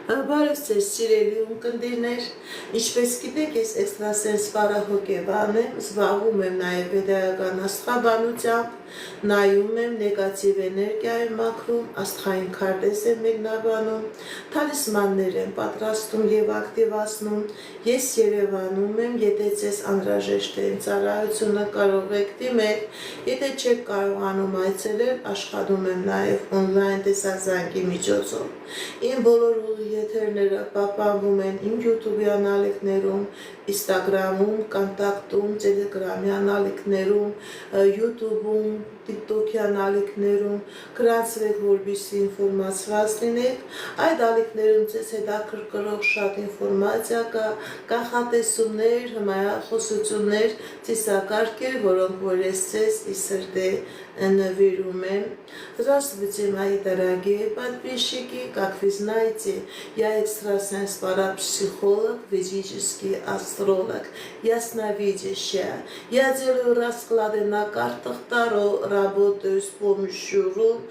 Բարև ձեզ սիրելի ունկնդիրներ, ինչպես գիտեք, ես էքստրասենս պարահոգեբան եմ, զբաղվում եմ նաև վեդայական աստղաբանությամբ, նայում եմ նեգատիվ էներգիա եմ մաքրում, աստղային քարտեզ եմ մեկնաբանում, թալիսմաններ եմ պատրաստում և ակտիվացնում, ես Երևանում եմ, եթե ձեզ անհրաժեշտ է իմ ծառայությունը կարող եք դիմել, եթե չեք կարողանում այցելել, աշխատում եմ նաև օնլայն տեսազանգի միջոցով։ Իմ բոլոր եթերները պահպանվում են իմ YouTube-յան ալիքներում, Instagram-ում, Կոնտակտում, Telegram-յան ալիքներում, YouTube-ում, TikTok-յան ալիքներում, գրանցվեք, որպեսզի ինֆորմացված լինեք։ Այդ ալիքներում ձեզ հետաքրքրող շատ ինֆորմացիա կա, կանխատեսումներ, հմայախոսություններ, ծիսակարգեր, որոնք որ ես ձեզ ի սրտե նվիրում եմ։ Здравствуйте, мои дорогие подписчики, как вы знаете, я экстрасенс-парапсихолог, ведический астролог, ясновидящая. Я делаю расклады на картах Таро, работаю с помощью рун,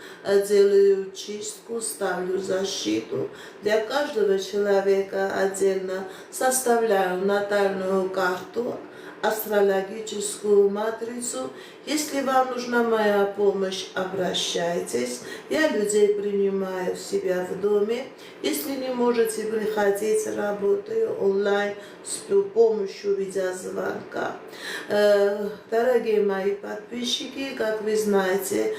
делаю чистку, ставлю защиту. Для каждого человека отдельно составляю натальную карту, астрологическую матрицу. Если вам нужна моя помощь, обращайтесь. Я людей принимаю в себя в доме. Если не можете приходить, работаю онлайн с помощью видеозвонка. Дорогие мои подписчики, как вы знаете,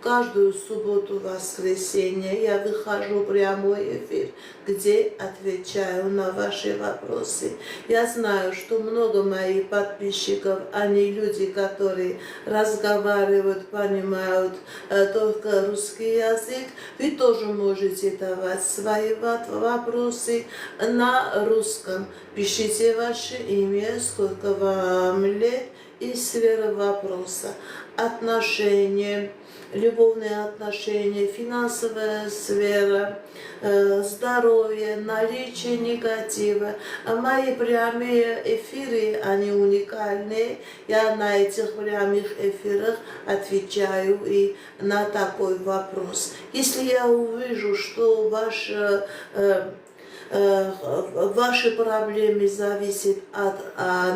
каждую субботу-воскресенье я выхожу в прямой эфир, где отвечаю на ваши вопросы. Я знаю, что много моих подписчиков, они люди, которые разговаривают, понимают только русский язык. Вы тоже можете давать свои вопросы на русском. Пишите ваше имя, сколько вам лет и сфера вопроса. Отношения, любовные отношения, финансовая сфера, здоровье, наличие негатива. Мои прямые эфиры, они уникальные. Я на этих прямых эфирах отвечаю и на такой вопрос. Если я увижу, что ваши проблемы зависят от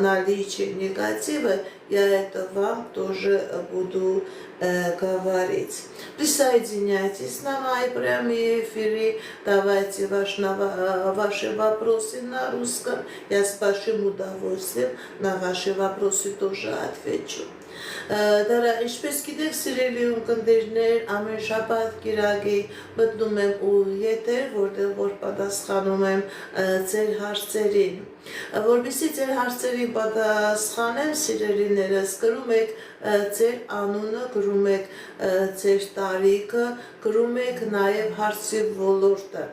наличия негатива, я это вам тоже буду говорить. Присоединяйтесь на мои прямые эфиры, давайте ваши вопросы на русском. Я с большим удовольствием на ваши вопросы тоже отвечу. Ինչպես գիտեք, սիրելի ունկնդիրներ, ամեն շաբաթ կիրակի մտնում եմ ու եթեր, որտեղ որ պատասխանում եմ ձեր հարցերին։ Որպեսզի ձեր հարցերին պատասխանեմ, սիրելիներս, գրում եք ձեր անունը, գրում եք ձեր տարիքը, գրում եք նաև հարցի ոլորտը։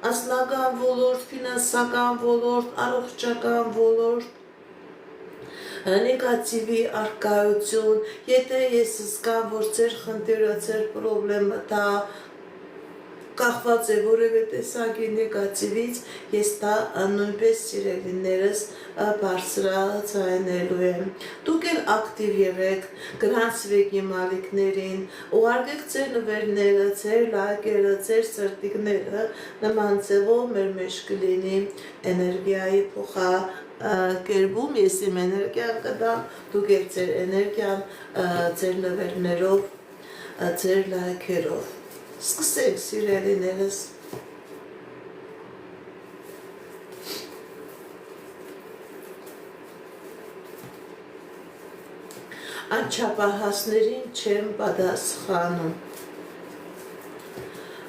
Անձնական ոլորտ, ֆինանսական ոլորտ, առողջական ոլորտ, նեգատիվի արկայություն, եթե ես զգամ, որ ձեր խնդիրը, ձեր պրոբլեմը դա կախված է որևէ տեսակի նեգատիվից, ես դա նույնպես սիրելիներս բարձրացնելու եմ։ Դուք էլ ակտիվ եղեք, գրանցվեք իմ ալիքներին, ուղարկեք ձեր նվերները, ձեր լայքերը, ձեր սրտիկները, նման ձևով մեր մեջ կլինի էներգիայի կերբում, ես իմ էներգիան կդամ, դուք եք ձեր էներգիան, ձեր նվերներով, ձեր լայքերով։ Սկսենք, սիրելիներս։ Անչափահասներին չեմ պատասխանում։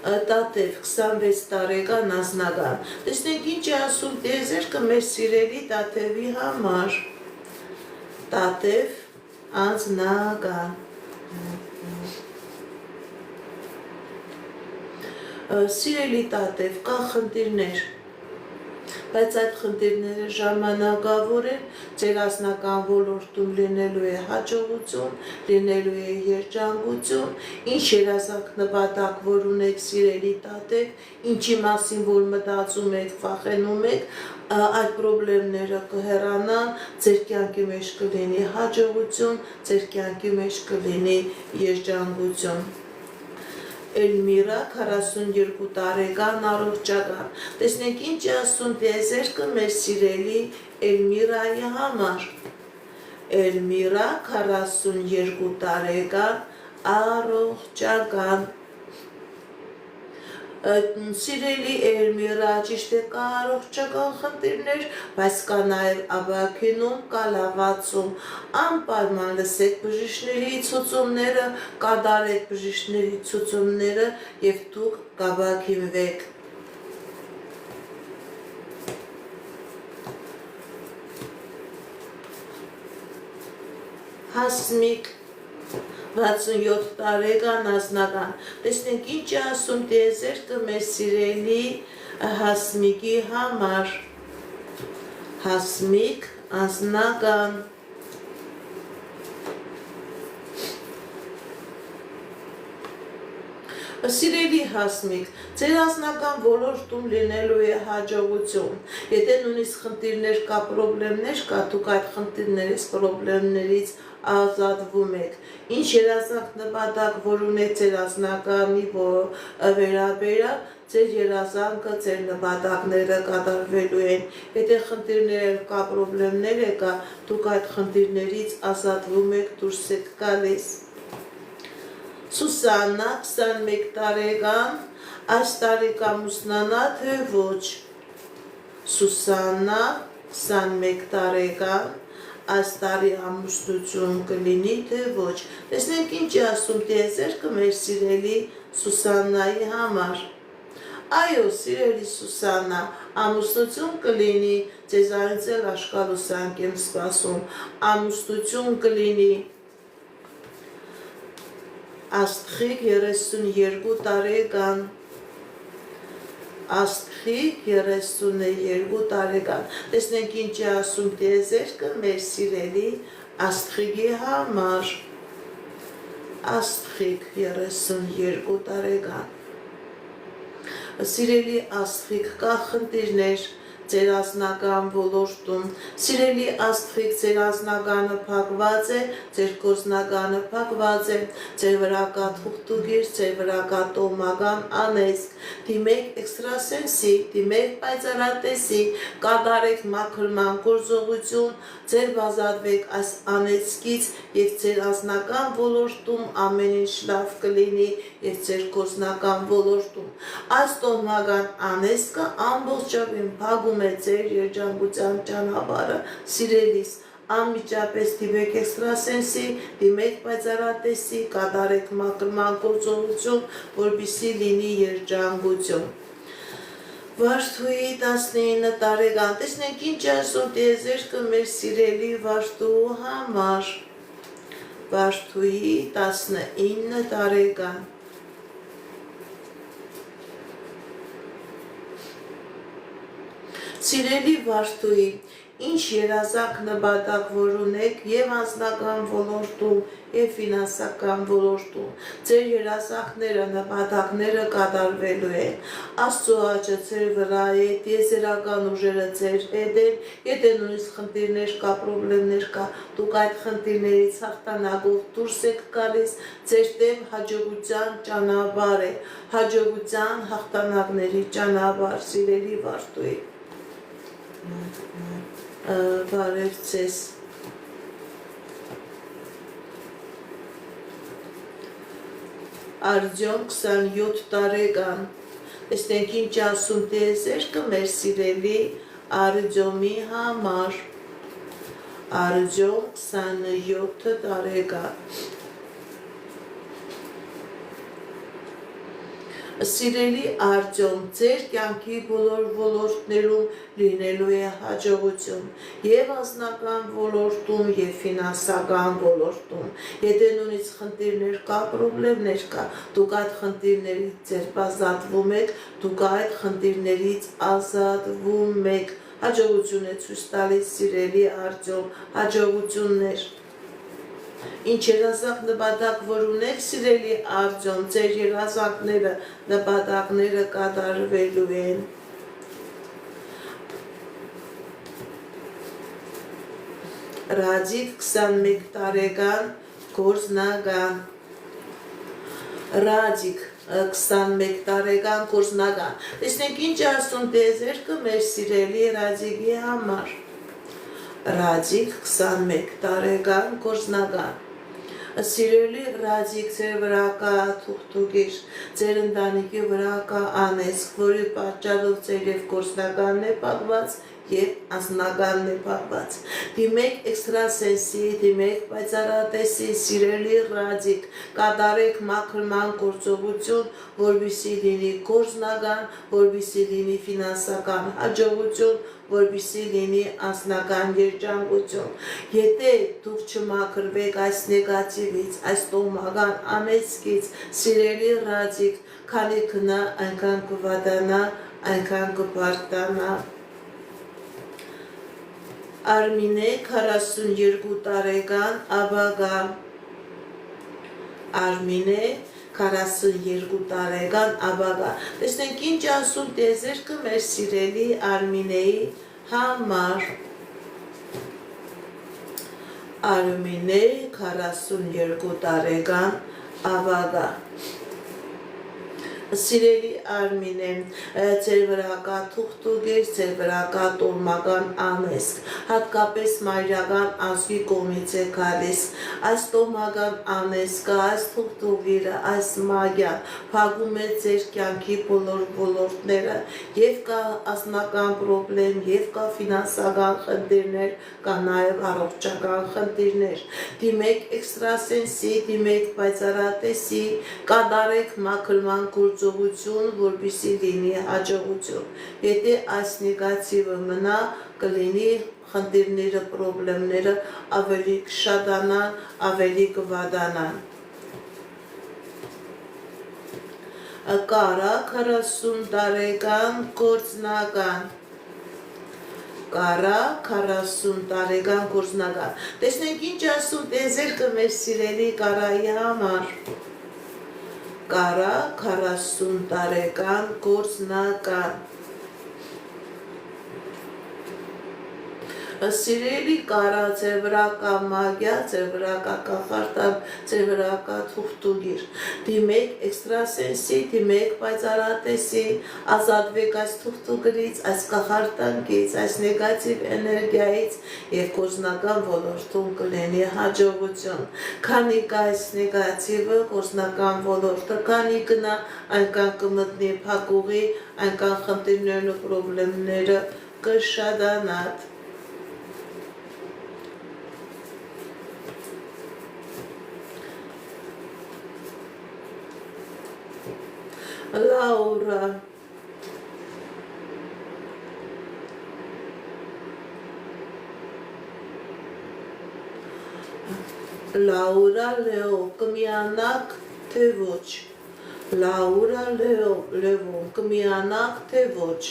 Տատև 26 տարեկան անձնական։ Տեսնենք ինչ է ասում տիեզերքը մեր սիրելի Տատևի համար։ Տատև անձնական։ Սիրելի Տատև, կան խնդիրներ, բայց այդ խնդիրները ժամանակավոր են, ձեր անձնական ոլորտում լինելու է հաջողություն, լինելու է երջանկություն, ինչ երազանք նպատակ, որ ունեք սիրելի Տատև, ինչի մասին, որ մտածում եք, վախենում եք, այդ պրոբլեմները կհեռանան, ձեր կյանքի մեջ կլինի հաջողություն, ձեր կյանքի մեջ կլինի երջանկություն։ Էլմիրա 42 տարեկան առողջական։ Տեսնենք ինչ է ասում տիեզերքը մեր սիրելի Էլմիրայի համար։ Էլմիրա 42 տարեկան առողջական։ Սիրելի Էլմիրա, ճիշտ է կա առողջական խնդիրներ, բայց կա նաև ապակինում, կա լավացում, անպայման լսեք բժիշկների ցուցումները, կատարեք բժիշկների ցուցումները և դուք կապակինվեք։ Հասմիկ 67 տարեկան անձնական։ Տեսնենք ինչ է ասում տիեզերքը մեր սիրելի Հասմիկի համար։ Հասմիկ անձնական։ Սիրելի Հասմիկ, ձեր անձնական ոլորտում լինելու է հաջողություն։ Եթե նույնիսկ խնդիրներ կա, պրոբլեմներ կա, դուք այդ խնդիրներից, պրոբլեմներից ազատվում եք։ Ինչ երազանք նպատակ, որ ունեք ձեր անձնականի վերաբերյալ, ձեր երազանքը, ձեր նպատակները կատարվելու են։ Եթե խնդիրներ կա, պրոբլեմներ կա, դուք այդ խնդիրներից ազատվում եք, դուրս եք գալիս։ Սուսաննա 21 տարեկան, այս տարի կամուսնանա թե ոչ։ Սուսաննա 21 տարեկան, այս տարի ամուսնություն կլինի թե ոչ։ Տեսնենք ինչ է ասում տիեզերքը մեր սիրելի Սուսաննայի համար։ Այո, սիրելի Սուսաննա, ամուսնություն կլինի, ձեզանից էլ աշկալուսանք եմ սպասում, ամուսնություն կլինի։ Աստղիկ 32 տարեկան, Աստղիկ 32 տարեկան, տեսնենք ինչ է ասում տիեզերքը մեր սիրելի Աստղիկի համար, Աստղիկ 32 տարեկան, սիրելի Աստղիկ կա խնդիրներ ձեր անձնական ոլորտում, սիրելի Աստղիկ ձեր անձնականը փակված է, ձեր գործնականը փակված է, ձեր վրա կա թուղթուգիր, ձեր վրա կա տոհմական անեծք, դիմեք էքստրասենսի, դիմեք պայծառատեսի, կատարեք մաքրման գործողություն, ձեր ազատվեք այս անեծքից և ձեր անձնական ոլորտում ամեն ինչ լավ կլինի և ձեր գործնական ոլորտում։ Այս տոհմական անեծքը ամբողջովին փակում է ձեր երջանկության ճանապարհը, սիրելիս, անմիջապես դիմեք էքստրասենսի, դիմեք պայծառատեսի, կատարեք մաքրման գործողություն, որպեսզի լինի երջանկություն։ Վարդուհի 19 տարեկան, տեսնենք ինչ ասում տիեզերքը մեր սիրելի Վարդուհու համար։ Վարդուհի 19 տարեկան։ Սիրելի Վարդուհի, ինչ երազանք նպատակ որ ունեք և անձնական ոլորտում, և ֆինանսական ոլորտում, ձեր երազանքները, նպատակները կատարվելու են, Աստծո աճը ձեր վրա է, տիեզերական ուժերը ձեր հետ են, եթե նույնիսկ խնդիրներ կա, պրոբլեմներ կա, դուք այդ խնդիրներից հաղթանակով դուրս եք գալիս, ձեր դեմ հաջողության ճանապարհ է, հաջողության հաղթանակների ճանապարհ, սիրելի Վարդուհի։ Բարև ձեզ։ Արտյոմ 27 տարեկան, տեսնենք ինչ ասում տիեզերքը մեր սիրելի Արտյոմի համար, Արտյոմ 27 տարեկան, սիրելի Արտյոմ, ձեր կյանքի բոլոր ոլորտներում լինելու է հաջողություն, և անձնական ոլորտում, և ֆինանսական ոլորտում, եթե նույնիսկ խնդիրներ կա, պրոբլեմներ կա, դուք այդ խնդիրներից ձեր ազատվում եք, դուք այդ խնդիրներից ազատվում եք, հաջողություն է ցույց տալիս սիրելի Արտյոմ, հաջողություններ։ Ինչ երազանք նպատակ որ ունեք սիրելի Արտյոմ, ձեր երազանքները, նպատակները կատարվելու են։ Ռադիկ 21 տարեկան, գործնական, Ռադիկ 21 տարեկան գործնական։ Տեսնենք ինչ ասում տեզերքը մեր սիրելի Ռադիկի համար։ Ռադիկ 21 տարեկան գործնական։ Սիրելի Ռադիկ, ձեր վրա կա թուղթուգիր, ձեր ընտանիքի վրա կա անեծք, որի պատճառով ձեր և գործնականն է փակված և անձնականն է փակված։ Դիմեք էքստրասենսի, դիմեք պայծառատեսի, սիրելի Ռադիկ, կատարեք մաքրման գործողություն, որպեսզի լինի գործնական, որպեսզի լինի ֆինանսական հաջողություն, որպեսզի լինի անձնական երջանկություն։ Եթե դուք չմաքրվեք այս նեգատիվից, այս տոհմական անեծքից, սիրելի Ռադիկ, քանի գնա այնքան կվատանա, այնքան կբարձրանա։ Արմինե 42 տարեկան ապագա։ Արմինե 42 տարեկան ապագա։ Տեսնենք ինչ ասում տեզերքը մեր սիրելի Արմինեի համար։ Արմինե 42 տարեկան ապագա։ Սիրելի Արմինե, ձեր վրա կա թուղթուգիր, ձեր վրա կա տոհմական անեծք, հատկապես մայրական ազգի կողմից է գալիս։ Այս տոհմական անեծքը, այս թուղթուգիրը, այս մագիան փակում է ձեր կյանքի բոլոր ոլորտները, և կա անձնական պրոբլեմ, և կա ֆինանսական խնդիրներ, կա նաև առողջական խնդիրներ։ Դիմեք էքստրասենսի, դիմեք պայծառատեսի, կատարեք մաքրման գործողություն, որպեսզի լինի հաջողություն։ Եթե այս նեգատիվը մնա, կլինի խնդիրները, պրոբլեմները ավելի կշատանան, ավելի կվատանան։ Կարա 40 տարեկան գործնական։ Կարա 40 տարեկան գործնական։ Տեսնենք ինչ ասում տեզերքը մեր սիրելի Կարայի համար։ Կարա 40 տարեկան գործնական։ Սիրելի Կարա, ձեր վրա կա մագիա, ձեր վրա կա կախարդան, ձեր վրա կա թուղթուգիր։ Դիմեք էքստրասենսի, դիմեք պայծառատեսի, ազատվեք այս թուղթուգիրից, այս կախարդանքից, այս նեգատիվ էներգիայից և գործնական ոլորտում կլինի հաջողություն։ Քանի կա այս նեգատիվը, գործնական ոլորտը, քանի գնա, այնքան կմտնի փակուղի, այնքան խնդիրներն ու պրոբլեմները կշատանան։ Լաուրա։ Լաուրա Լեո, կմիանաք թե ոչ։ Լաուրա Լեո, կմիանաք թե ոչ։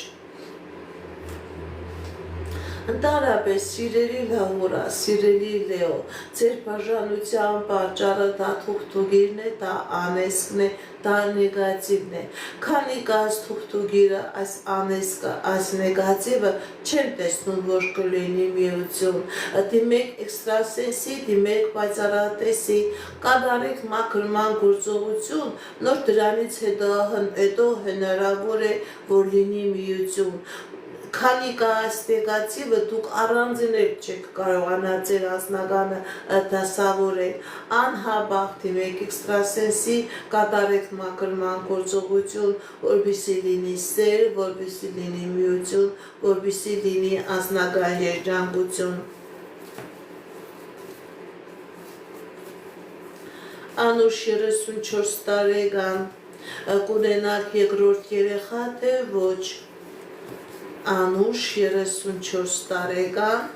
Ընդհանրապես, սիրելի Լաուրա, սիրելի Լեո, ձեր բաժանության պատճառը դա թուղթուգիրն է, դա անեծքն է, դա նեգատիվն է։ Քանի կա այս թուղթուգիրը, այս անեծքը, այս նեգատիվը, չեմ տեսնում, որ կլինի միություն։ Դիմեք էքստրասենսի, դիմեք պայծառատեսի, կատարեք մաքրման գործողություն, նոր դրանից հետո հնարավոր է, որ լինի միություն։ Քանի կա այս նեգատիվը, դուք առանձինել չեք կարողանա ձեր անձնականը դասավորել։ Անհաբաղ դիմեք էքստրասենսի, կատարեք մաքրման գործողություն, որպեսզի լինի սեր, որպեսզի լինի միություն, որպեսզի լինի անձնական երջանկություն։ Անուշ 34 տարեկան, կունենաք երկրորդ երեխա, թե ոչ։ Անուշ 34 տարեկան,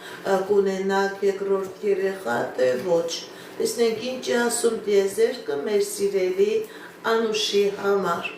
կունենաք երկրորդ երեխա, թե ոչ։ Տեսնենք ինչ է ասում տիեզերքը մեր սիրելի Անուշի համար։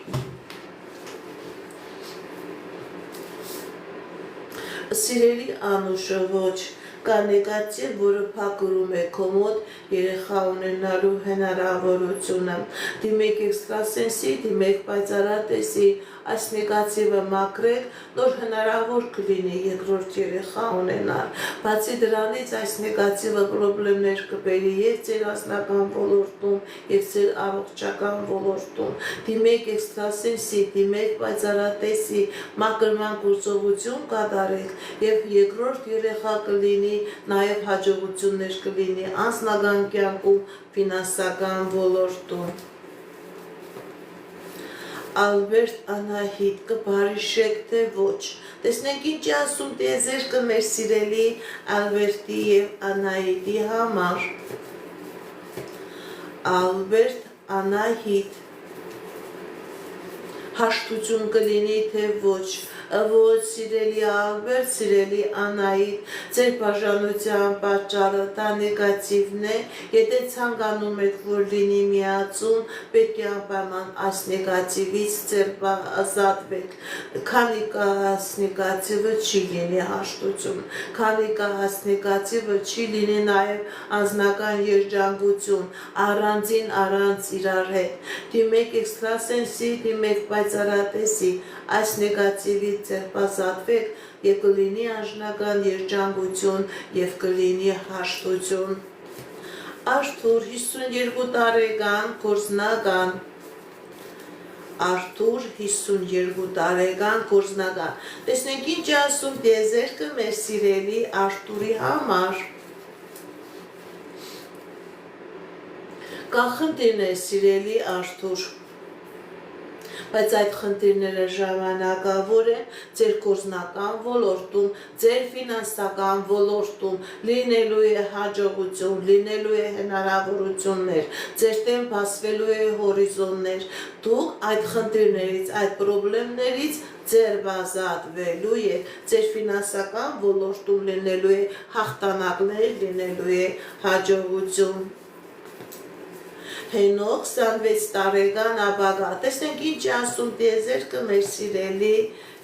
Սիրելի Անուշը, ոչ, կա նեգատիվ, որը փակում է քո մոտ երեխա ունենալու հնարավորությունը։ Դիմեք էքստրասենսի, դիմեք պայծառատեսի, այս նեգատիվը մաքրեք, նոր հնարավոր կլինի երկրորդ երեխա ունենալ։ Բացի դրանից այս նեգատիվը պրոբլեմներ կբերի եւ ձեր անձնական ոլորտում, եւ ձեր առողջական ոլորտում։ Դիմեք էքստրասենսի, դիմեք պայծառատեսի, մաքրման գործողություն կատարեք եւ երկրորդ երեխա կլինի, նաեւ հաջողություններ կլինի անձնական կյանքում, ֆինանսական ոլորտում։ Ալբերտ Անահիտ կբարիշեք թե ոչ։ Տեսնենք ինչ ասում տիեզերքը մեր սիրելի Ալբերտի եւ Անահիտի համար։ Ալբերտ Անահիտ հաշտություն կլինի թե ոչ։ Ոչ, սիրելի Ալբերտ, սիրելի Անահիտ, ձեր բաժանության պատճառը դա նեգատիվն է, եթե ցանկանում եք, որ լինի միացում, պետք է անպայման այս նեգատիվից ձեր ազատվեք, քանի կա այս նեգատիվը չի լինի հաշտություն, քանի կա այս նեգատիվը չի լինի նաև անձնական երջանկություն, առանց իրար հետ, դիմեք էքստրասենսի, դիմեք պայծառատեսի, այս նեգատիվից ձերբազատվեք եւ կլինի անձնական երջանկություն եւ կլինի հաշտություն։ Արթուր 52 տարեկան գործնական Արթուր 52 տարեկան գործնական Տեսնենք ինչ ասում տիեզերքը մեր սիրելի Արթուրի համար։ Կա խնդիրներ սիրելի Արթուր, բայց այդ խնդիրները ժամանակավոր են ձեր գործնական ոլորտում, ձեր ֆինանսական ոլորտում, լինելու է հաջողություն, լինելու է հնարավորություններ, ձեր դեմ բացվելու է հորիզոններ, դուք այդ խնդիրներից, այդ պրոբլեմներից ձերբազատվելու եք, ձեր ֆինանսական ոլորտում լինելու է հաղթանակներ, լինելու է հաջողություն։ Հենոք 26 տարեկան ապագա, տեսնենք ինչ ասում տիեզերքը մեր սիրելի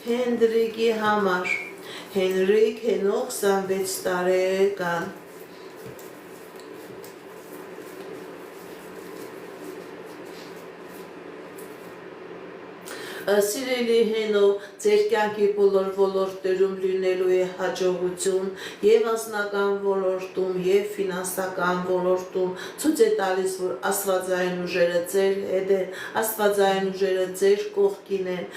Հենրիկի համար, Հենրիկ Հենոք 26 տարեկան, Սիրելի Հենոք, ձեր կյանքի բոլոր ոլորտներում լինելու է հաջողություն եւ անձնական ոլորտում եւ ֆինանսական ոլորտում, ցույց է տալիս, որ աստվածային ուժերը ձեր հետ են, աստվածային ուժերը ձեր կողքին են,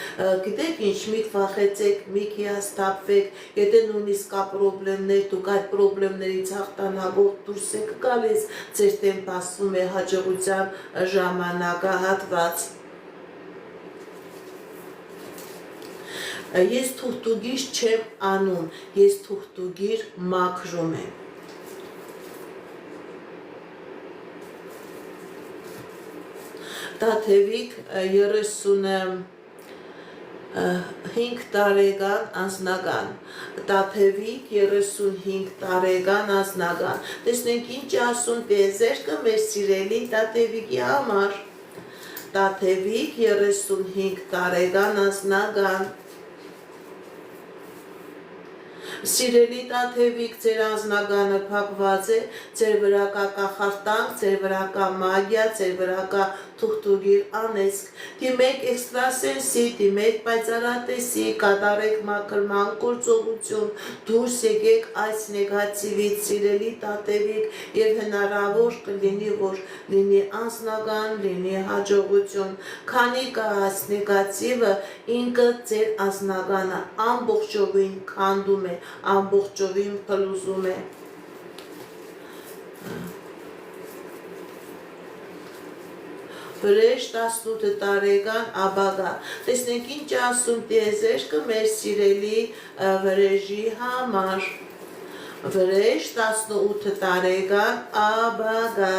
գիտեք ինչ, մի վախեցեք, մի հիասթափվեք, եթե նույնիսկ կա պրոբլեմներ, դուք այդ պրոբլեմներից հաղթանակով դուրս եք գալիս, ձեր դեմ բացվում է հաջողության ժամանակահատված։ Ես թուղթուգիր չեմ անում, ես թուղթուգիր մաքրում եմ։ Տաթևիկ 35 տարեկան անձնական, Տաթևիկ 35 տարեկան անձնական, տեսնենք ինչ ասում տիեզերքը մեր սիրելի Տաթևիկի համար, Տաթևիկ 35 տարեկան անձնական, Սիրելի Տաթևիկ, ձեր անձնագանը փակված է, ձեր վրա կա կախարդանք, ձեր վրա կա մագիա, ձեր վրա կա թուղթուգիր անեծք, դիմեք էքստրասենսի, դիմեք պայծառատեսի, կատարեք մաքրման գործողություն, դուրս եկեք այս նեգատիվից, սիրելի Տաթևիկ, եւ հնարավոր կլինի, որ լինի անձնական, լինի հաջողություն, քանի կա այս նեգատիվը, ինքը ձեր անձնագանը ամբողջովին քանդում է, ամբողջովին փլուզում է։ Վրեժ 18 տարեկան ապագա, տեսնենք ինչ ասում տիեզերքը մեր սիրելի վրեժի համար, վրեժ 18 տարեկան ապագա,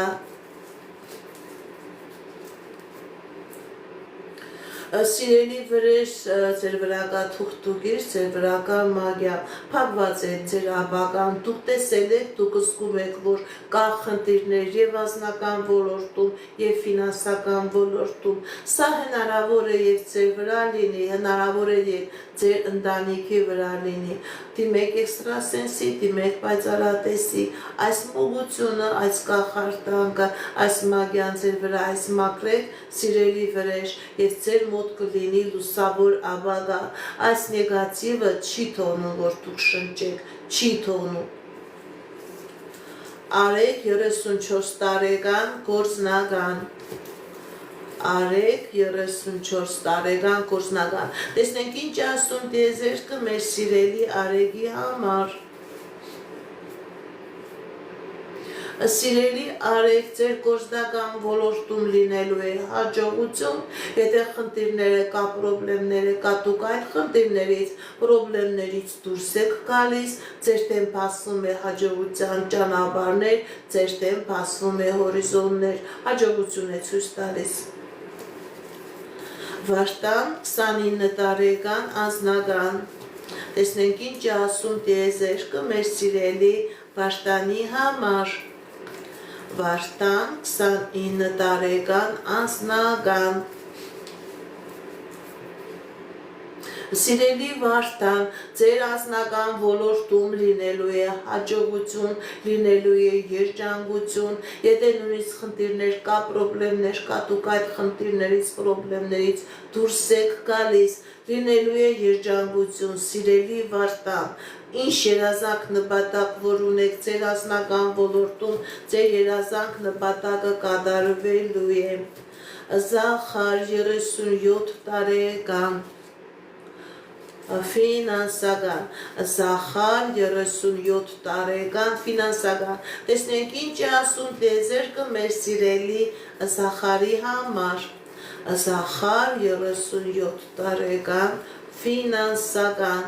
Սիրելի վրեժ ձեր վրակա թուղթուգիր, ձեր վրակա մագիա, փակված է ձեր աբական, դուք տեսել եք, դուք զգում եք, որ կա խնդիրներ եւ անձնական ոլորտում եւ ֆինանսական ոլորտում, սա հնարավոր է եւ ձեր վրա լինի, հնարավոր է եւ ձեր ընտանիքի վրա լինի, դիմեք էքստրասենսի, դիմեք պայծառատեսի, այս մոգությունը, այս կախարդանքը, այս մագիան ձեր վրա այս մակրեք, սիրելի վրեժ, եւ ձեր մոտ կլինի լուսավոր ապագա, այս նեգատիվը չի թողնում, որ դուք շնչեք, չի թողնում։ Արեք 34 տարեկան գործնական, Արեք 34 տարեկան գործնական, տեսնենք ինչ ասում տիեզերքը մեր սիրելի Արեգի համար։ Սիրելի Արեգ, ձեր գործնական ոլորտում լինելու է հաջողություն, եթե խնդիրները կա, պրոբլեմները կա, դուք այլ խնդիրներից, պրոբլեմներից դուրս եք գալիս, ձեր դեմ բացվում է հաջողության ճանապարհներ, ձեր դեմ բացվում է հորիզոններ, հաջողություն է ցույց տալիս։ Վարդան 29 տարեկան անձնական, տեսնենք ինչ ասում տիեզերքը մեր սիրելի Վարդանի համար։ Վարդան 29 տարեկան անձնական, Սիրելի Վարդան, ձեր անձնական ոլորտում լինելու է հաջողություն, լինելու է երջանկություն, եթե նույնիսկ խնդիրներ կա, պրոբլեմներ կա, դուք այդ խնդիրներից, պրոբլեմներից դուրս եք գալիս, լինելու է երջանկություն, սիրելի Վարդան, ինչ երազանք նպատակ, որ ունեք ձեր անձնական ոլորտում, ձեր երազանք նպատակը կատարվելու է։ Զախար 37 տարեկան, ֆինանսական, Զախար 37 տարեկան ֆինանսական, տեսնենք ինչ ասում տիեզերքը մեր սիրելի Զախարի համար, Զախար 37 տարեկան ֆինանսական,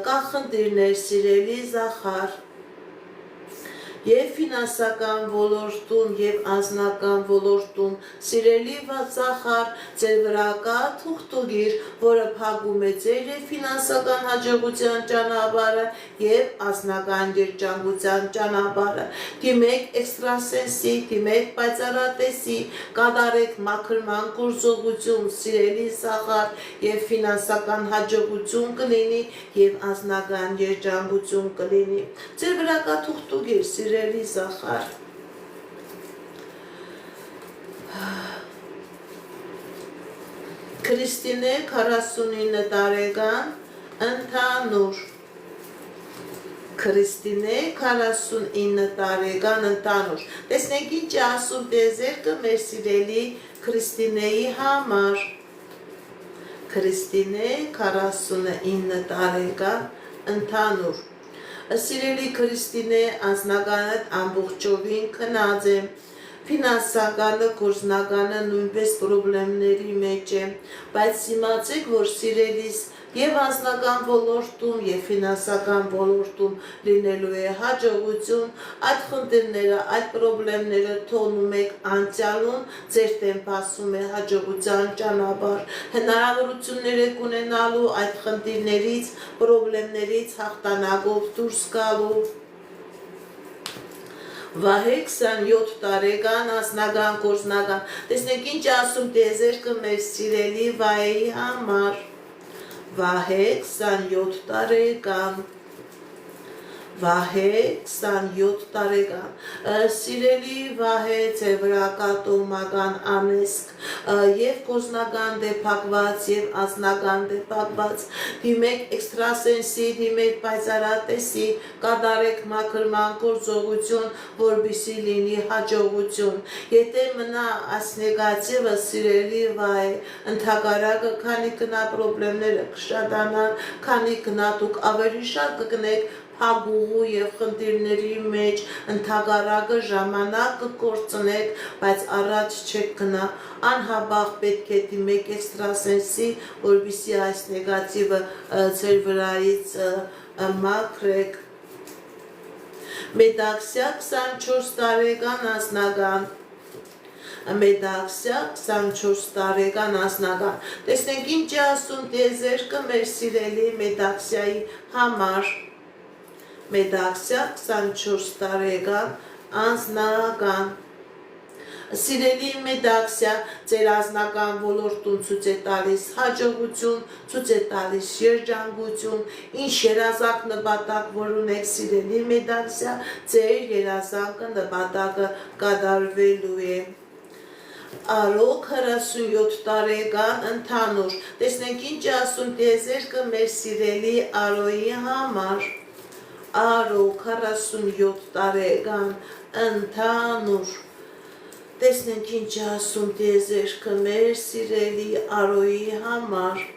կա խնդիրներ սիրելի Զախար, եւ ֆինանսական ոլորտում եւ անձնական ոլորտում, սիրելի Զախար, ձեր վրա կա թուղթուգիր, որը փակում է ձեր ֆինանսական հաջողության ճանապարհը եւ անձնական երջանկության ճանապարհը։ Դիմեք էքստրասենսի, դիմեք պայծառատեսի, կատարեք մաքրման գործողություն, սիրելի Զախար, եւ ֆինանսական հաջողություն կլինի եւ անձնական երջանկություն կլինի։ Ձեր վրա կա թուղթուգիր, սիրելի Զախար։ Քրիստինե 49 տարեկան ընդհանուր, Քրիստինե 49 տարեկան ընդհանուր, տեսնենք ինչ ասում տիեզերքը մեր սիրելի Քրիստինեի համար, Քրիստինե 49 տարեկան ընդհանուր, Սիրելի Քրիստինե, անձնականդ ամբողջովին քնած է, ֆինանսականը, գործնականը նույնպես պրոբլեմների մեջ է, բայց իմացեք, որ սիրելիս եւ անձնական ոլորտում եւ ֆինանսական ոլորտում լինելու է հաջողություն, այդ խնդիրները, այդ պրոբլեմները թողնում եք անցյալում, ձեր դեմ բացում է հաջողության ճանապարհ, հնարավորություններ եք ունենալու այդ խնդիրներից, պրոբլեմներից հաղթանակով դուրս գալու։ Վահե 27 տարեկան անձնական գործնական, տեսնենք ինչ ասում տիեզերքը մեր սիրելի Վահեի համար, Վահե 27 տարեկան, Վահե 27 տարեկան, սիրելի Վահե, ձեր վրա կա տոհմական անեզք, եւ գործնական դեպակված եւ անձնական դեպակված, դիմեք էքստրասենսի, դիմեք պայծառատեսի, կատարեք մաքրման գործողություն, որպեսզի լինի հաջողություն, եթե մնա այս նեգատիվը, սիրելի Վահե, ընդհակառակը, քանի կնա պրոբլեմները կշատանան, քանի կնա դուք ավելի շատ կգնեք հագուղու եւ խնդիրների մեջ, ընդհակառակը ժամանակ կկործնեք, բայց առաջ չեք գնա, անհաբաղ պետք է դիմեք էքստրասենսի, որպեսզի այս նեգատիվը ձեր վրայից մաքրեք։ Մետաքսյա 24 տարեկան անձնական, Մեդաքսիա 24 տարեկան անձնական։ Տեսնենք ինչ է ասում տիեզերքը մեր սիրելի Մեդաքսիայի համար։ Մեդաքսիա 24 տարեկան անձնական։ Սիրելի Մեդաքսիա, ձեր անձնական ոլորտում ցույց է տալիս հաջողություն, ցույց է տալիս երջանկություն, ինչ երազանք նպատակ որ ունեք սիրելի Մեդաքսիա, ձեր երազանքը նպատակը կատարվելու է։ Արոք 47 տարեկան ընդհանուր։ Տեսնենք ինչ է ասում տիեզերքը մեր սիրելի Արոյի համար։ Արոք 47 տարեկան ընդհանուր։ Տեսնենք ինչ է ասում տիեզերքը մեր սիրելի Արոյի համար։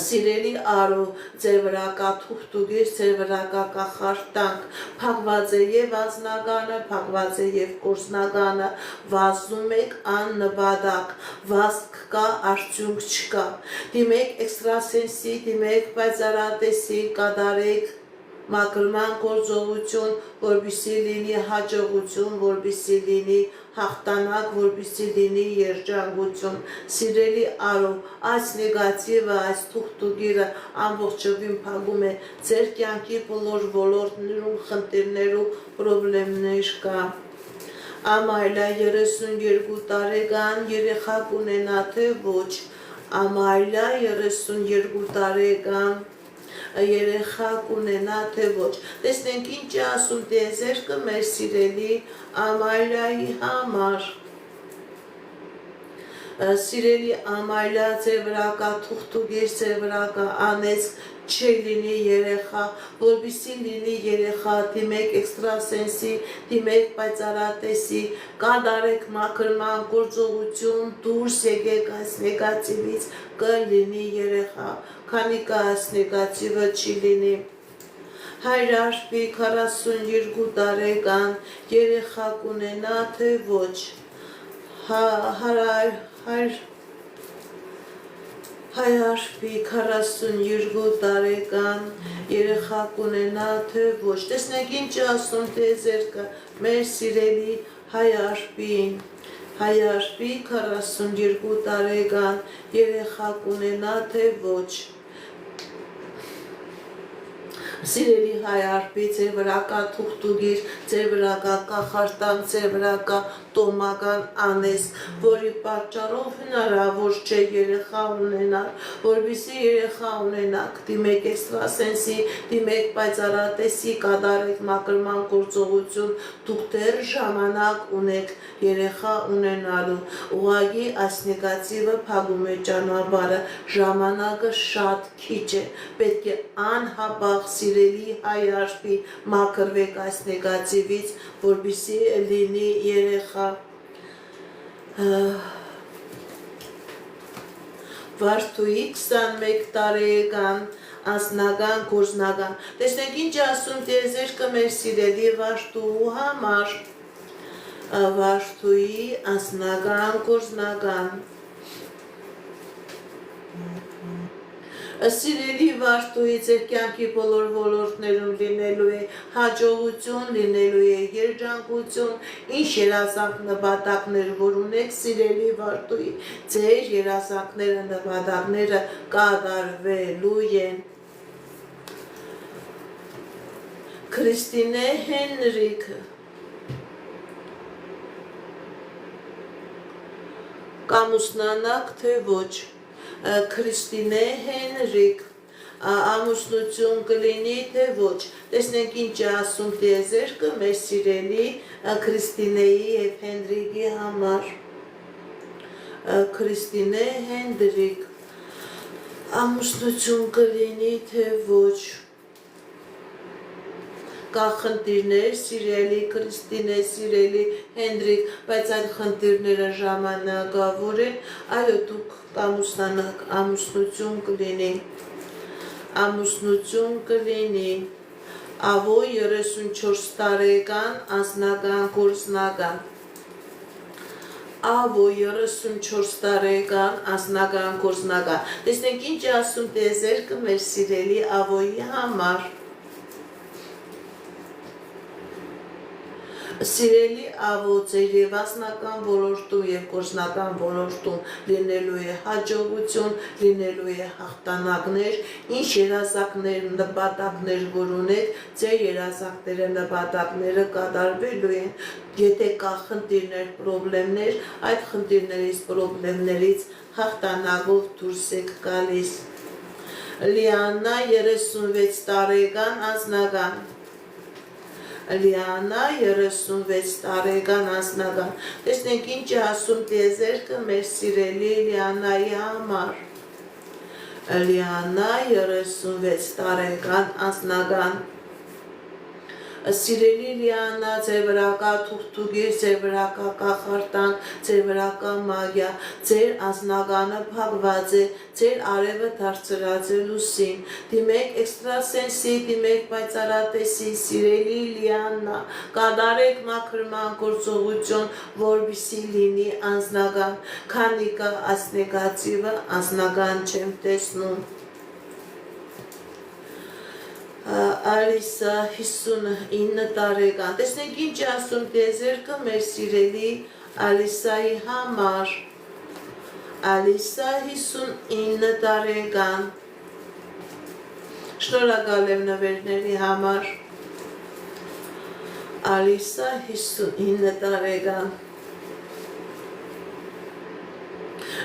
Սիրելի Արո, ձեր վրա կա թուղթուգիր, ձեր վրա կա կախարդանք, փակված է եւ անձնագանը, փակված է եւ կորձնագանը, վազում եք աննպատակ, վազք կա, արդյունք չկա։ Դիմեք էքստրասենսի, դիմեք պայծառատեսի, կատարեք մաքրման գործողություն, որպեսզի լինի հաջողություն, որպեսզի լինի հաղթանակ, որպեսզի լինի երջանկություն։ Սիրելի Արո, այս նեգատիվը, այս թուղթուգիրը ամբողջովին փակում է ձեր կյանքի բոլոր ոլորտներում խնդիրներում պրոբլեմներ կա։ Ամայլա 32 տարեկան երեխա կունենա թե ոչ։ Ամայլա 32 տարեկան երեխա կունենա թե ոչ։ Տեսնենք ինչ է ասում տիեզերքը մեր սիրելի Ամայլայի համար։ Սիրելի Ամայլա, ձեր վրա կա թուղթուգիր, ձեր վրա կա անեծք, չի լինի երեխա, որպեսզի լինի երեխա, դիմեք էքստրասենսի, դիմեք պայծառատեսի, կատարեք մաքրման գործողություն, դուրս եկեք այս նեգատիվից, կլինի երեխա, քանի կա այս նեգատիվը չի լինի։ Հայրարշպի 42 տարեկան երեխա կունենա թե ոչ։ Հայրարշպի 42 տարեկան երեխա կունենա թե ոչ։ Տեսնենք ինչ է ասում տիեզերքը մեր սիրելի հայրարշպին։ Հայրարշպի 42 տարեկան երեխա կունենա թե ոչ։ Սիրելի հայրարշպի, ձեր վրա կա թուղթուգիր, ձեր վրա կա կախարդանք, ձեր վրա կա տոմական անեծք, որի պատճառով հնարավոր չէ երեխա ունենալ, որպեսզի երեխա ունենաք, դիմեք էքստրասենսի, դիմեք պայծառատեսի, կատարեք մաքրման գործողություն, դուք դեռ ժամանակ ունեք երեխա ունենալու։ Ուղղակի այս նեգատիվը փակում է ճանապարհը, ժամանակը շատ քիչ է, պետք է անհապաղ սիրելի հայրարշպի մաքրվեք այս նեգատիվից, որպեսզի լինի երեխա։ Վարդուի 21 տարեկան անձնական գործնական։ Տեսնենք ինչ ասում տիեզերքը մեր սիրելի Վարդու համար։ Վարդուի անձնական գործնական։ Սիրելի Վարդուի, ձեր կյանքի բոլոր ոլորտներում լինելու է հաջողություն, լինելու է երջանկություն, ինչ երազանք նպատակներ որ ունեք սիրելի Վարդուի, ձեր երազանքները նպատակները կատարվելու են։ Քրիստինե Հենրիքը կամուսնանաք թե ոչ։ Քրիստինե Հենրիկ ամուսնություն կլինի թե ոչ։ Տեսնենք ինչ է ասում տիեզերքը մեր սիրելի Քրիստինեի եւ Հենրիկի համար։ Քրիստինե Հենրիկ ամուսնություն կլինի թե ոչ։ Կա խնդիրներ, սիրելի Քրիստինե, սիրելի Հենրիկ, բայց այդ խնդիրները ժամանակավոր են, այո դուք կամուսնանաք, ամուսնություն կլինի, ամուսնություն կլինի, ավո 34 տարեկան անձնական գործնական, ավո 34 տարեկան անձնական գործնական, տեսնենք ինչ է ասում տիեզերքը մեր սիրելի ավոյի համար։ Սիրելի աղոթեր եւ անձնական ոլորտում եւ գործնական ոլորտում լինելու է հաջողություն, լինելու է հաղթանակներ, ինչ երազանքներ, նպատակներ որ ունեք, ձեր երազանքները, նպատակները կատարվելու են, եթե կա խնդիրներ, խնդիրներ, այդ խնդիրներից, խնդիրներից հաղթանակով դուրս եք գալիս։ Լիանա 36 տարեկան անձնական Լիանա 36 տարեկան անձնական տեսնենք ինչ է ասում տիեզերքը մեր սիրելի Լիանայի համար Լիանա 36 տարեկան անձնական Սիրելի Լիանա, ձեր վրա կա թուղթուգիր, ձեր վրա կա կախարդանք, ձեր վրա կա մագիա, ձեր անձնականը փակված է, ձեր արևը դարձրած է լուսին, դիմեք էքստրասենսի, դիմեք պայծառատեսի, սիրելի Լիանա, կատարեք մաքրման գործողություն, որպեսզի լինի անձնական, քանի կա այս նեգատիվը, անձնական չեմ տեսնում։ Ալիսա 59 տարեկան, տեսնենք ինչ ասում տիեզերքը մեր սիրելի Ալիսայի համար, Ալիսա 59 տարեկան, շնորհակալ եմ նվերների համար, Ալիսա 59 տարեկան,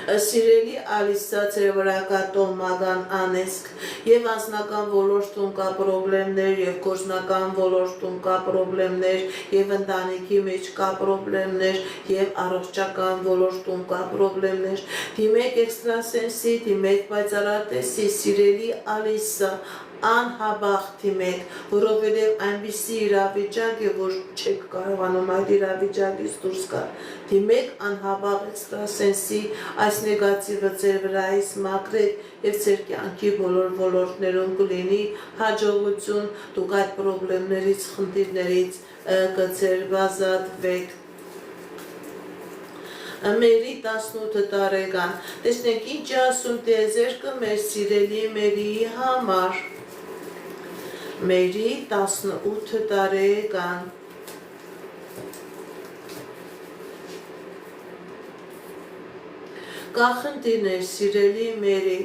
Սիրելի Ալիսա, ձեր վրա կա տոհմական անեծք, եւ անձնական ոլորտում կա խնդիրներ, եւ գործնական ոլորտում կա խնդիրներ, եւ ընտանիքի մեջ կա խնդիրներ, եւ առողջական ոլորտում կա խնդիրներ։ Դիմեք էքստրասենսի, դիմեք պայծառատեսի, սիրելի Ալիսա, անհաբախ դիմեք, որովհետև այնպիսի իրավիճակ է, որ չեք կարողանում այդ իրավիճակից դուրս գալ։ Դիմեք անհաբախ էքստրասենսի, այս նեգատիվը ձեր վրայից մաքրեք եւ ձեր կյանքի բոլոր ոլորտներում կլինի հաջողություն, դուք այդ խնդիրներից, խնդիրներից կձերբազատվեք։ Մերի 18 տարեկան, տեսնենք ինչ ասում տիեզերքը մեր սիրելի Մերիի համար, Մերի 18 տարեկան, կա խնդիրներ սիրելի Մերի,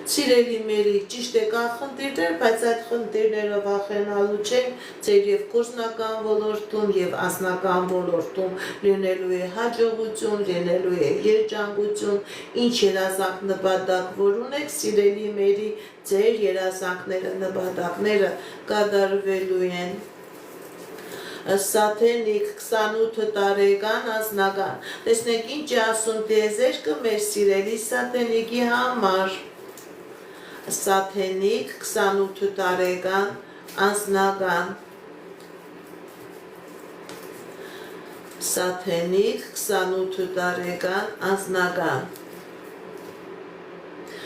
Սիրելի Մերի, ճիշտ է կա խնդիրներ, բայց այդ խնդիրները վախենալու չեն, ձեր եւ գործնական ոլորտում եւ անձնական ոլորտում լինելու է հաջողություն, լինելու է երջանկություն, ինչ երազանք նպատակ որ ունեք, սիրելի Մերի, ձեր երազանքները, նպատակները կատարվելու են։ Սաթենիկ 28 տարեկան անձնական, տեսնենք ինչ է ասում տիեզերքը մեր սիրելի Սաթենիկի համար, Սաթենիկ 28 տարեկան անձնական, Սաթենիկ 28 տարեկան անձնական,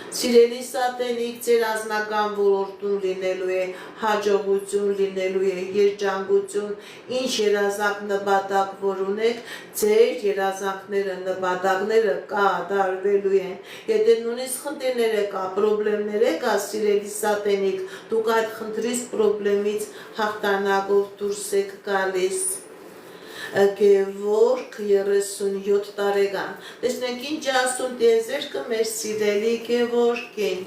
Սիրելի Սաթենիկ, ձեր անձնական ոլորտում լինելու է հաջողություն, լինելու է երջանկություն, ինչ երազանք նպատակ որ ունեք, ձեր երազանքները, նպատակները կատարվելու են։ Եթե նույնիսկ խնդիրներ կա, խնդիրներ կա, սիրելի Սաթենիկ, դուք այդ խնդրից, խնդրից հաղթանակով դուրս եք գալիս։ Գևորգ 37 տարեկան, տեսնենք ինչ ասում տիեզերքը մեր սիրելի Գևորգին,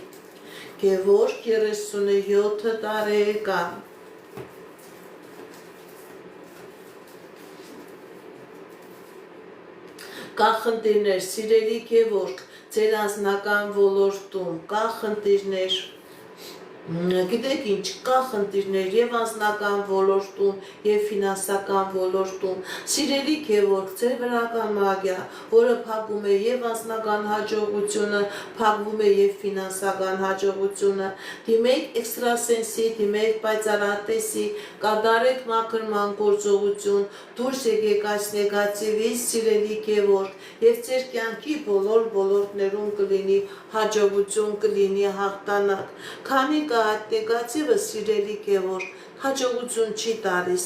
Գևորգ 37 տարեկան, կա խնդիրներ, սիրելի Գևորգ, ձեր անձնական ոլորտում կա խնդիրներ, գիտեք ինչ, կա խնդիրներ եւ անձնական ոլորտում եւ ֆինանսական ոլորտում, սիրելի Գևորգ, ձեր վրա կա մագիա, որը փակում է եւ անձնական հաջողությունը, փակվում է եւ ֆինանսական հաջողությունը, դիմեք էքստրասենսի, դիմեք պայծառատեսի, կատարեք մաքրման գործողություն, դուրս եկեք այս նեգատիվից, սիրելի Գևորգ, եւ ձեր կյանքի բոլոր ոլորտներում կլինի հաջողություն, կլինի հաղթանակ, քանի այդ նեգատիվը սիրելի Գևորգ հաջողություն չի տալիս,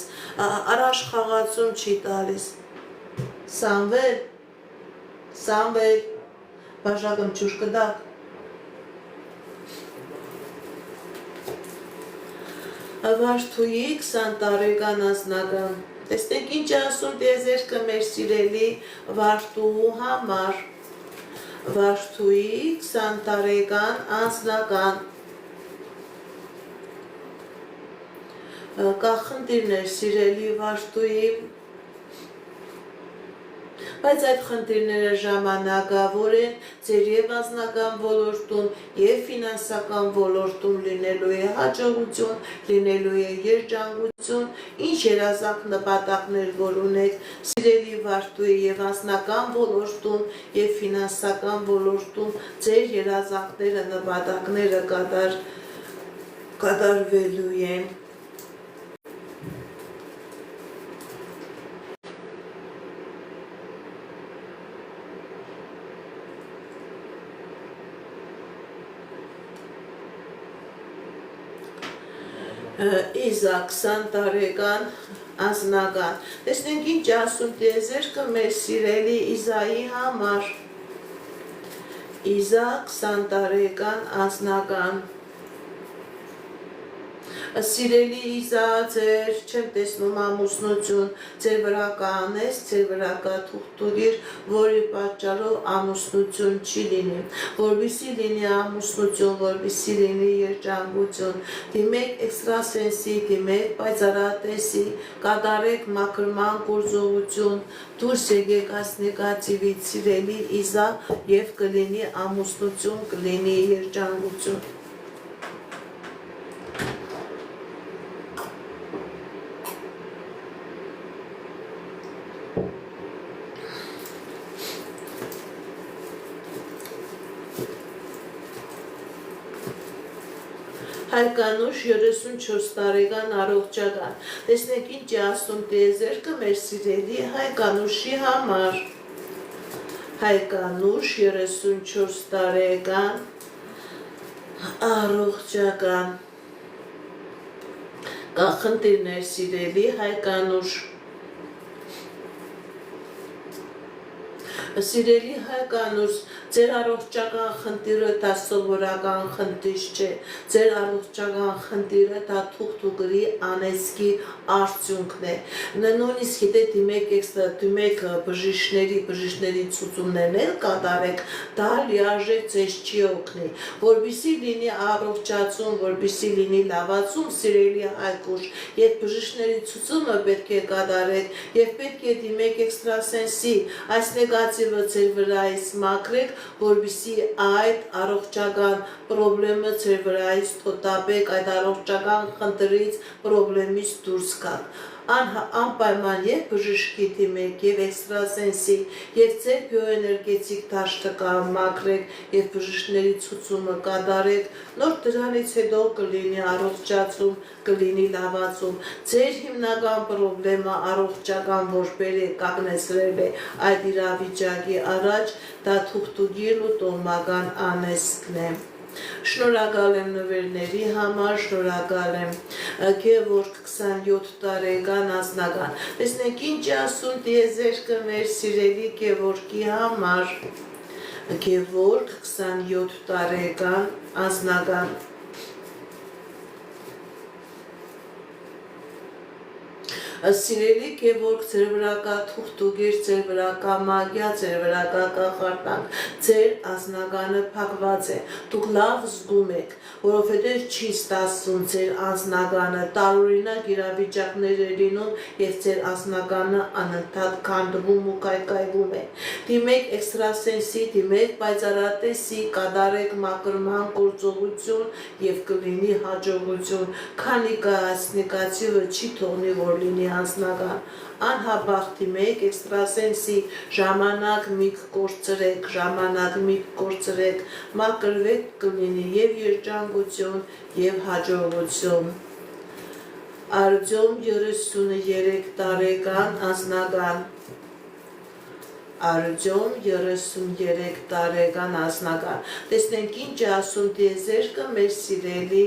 առաջխաղացում չի տալիս։ Սամվել, բաժակում ջուր կտակ։ Վարդուի 20 տարեկան անձնական։ Տեսնենք ինչ ասում տիեզերքը մեր սիրելի վարդու համար։ Վարդուի 20 տարեկան անձնական։ Կա խնդիրներ սիրելի վարդուի, բայց այդ խնդիրները ժամանակավոր են, ձեր եւ անձնական ոլորտում եւ ֆինանսական ոլորտում լինելու է հաջողություն, լինելու է երջանկություն, ինչ երազանք նպատակներ որ ունեք սիրելի վարդուի եւ անձնական ոլորտում եւ ֆինանսական ոլորտում ձեր երազանքները, նպատակները կատարվելու են։ Իզա 20 տարեկան անձնական։ Տեսնենք ինչ ասում տիեզերքը մեր սիրելի Իզայի համար։ Իզա 20 տարեկան անձնական։ Սիրելի Իզա, ձեր չեմ տեսնում ամուսնություն, ձեր վրա կա անես, ձեր վրա կա թուղթուղիր, որի պատճառով ամուսնություն չի լինի, որպեսզի լինի ամուսնություն, որպեսզի լինի երջանկություն, դիմեք էքստրասենսի, դիմեք պայծառատեսի, կատարեք մաքրման գործողություն, դուրս եկեք այս նեգատիվից սիրելի Իզա եւ կլինի ամուսնություն, կլինի երջանկություն։ Հայկանուշ 34 տարեկան առողջական։ Տեսնենք ինչ է ասում տիեզերքը մեր սիրելի Հայկանուշի համար։ Հայկանուշ 34 տարեկան առողջական։ Կա խնդիրներ սիրելի Հայկանուշ։ Սիրելի Հայկանուշ, ձեր առողջական խնդիրը դա սովորական խնդիր չէ, ձեր առողջական խնդիրը դա թուղթուղրի անեծքի արդյունքն է։ Նույնիսկ եթե դիմեք բժիշկների ցուցումներն կատարեք, դա լիարժեք ձեզ չի օգնի, որպեսզի լինի առողջացում, որպեսզի լինի լավացում, սիրելի Հայկուշ, երբ բժիշկների ցուցումը պետք է կատարեք եւ պետք է դիմեք էքստրասենսի, այս նեգատիվը ձեր վրայից մաքրեք, որպեսզի այդ առողջական պրոբլեմը ձեր վրայից թոթափեք, այդ առողջական խնդրից, պրոբլեմից դուրս գաք։ Անպայման եւ բժշկի դիմեք եւ էքստրասենսի եւ ձեր բիոէներգետիկ դաշտը մաքրեք եւ բժիշկների ցուցումը կատարեք, նոր դրանից հետո կլինի առողջացում, կլինի լավացում։ Ձեր հիմնական պրոբլեմը առողջական որբեր է կանգնեցրել է այդ իրավիճակի առաջ, դա թուղթուղիրն ու տոհմական անեծքն է։ Շնորհակալ եմ նվերների համար, շնորհակալ եմ Գևորգ 27 տարեկան անձնական։ Տեսնենք ինչ ասում տիեզերքը մեր սիրելի Գևորգի համար։ Գևորգ 27 տարեկան անձնական։ Սիրելի Գևորգ, ձեր վրա կա թուղթուղիր, ձեր վրա կա մագիա, ձեր վրա կա կախարդանք, ձեր անձնականը փակված է, դուք լավ զգում եք, որովհետև չի ստացվում ձեր անձնականը, տարօրինակ իրավիճակներ է լինում եւ ձեր անձնականը անընդհատ քանդվում ու կայկայվում է։ Դիմեք էքստրասենսի, դիմեք պայծառատեսի, կատարեք մաքրման գործողություն եւ կլինի հաջողություն, քանի կա այս նեգատիվը չի թողնի որ լինի անձնական, անհապաղ դիմեք էքստրասենսի, ժամանակ միք կորցրեք, մաքրվեք կլինի եւ երջանկություն եւ հաջողություն։ Արտյոմ 33 տարեկան անձնական։ Արտյոմ 33 տարեկան անձնական։ Տեսնենք ինչ ասում տիեզերքը մեր սիրելի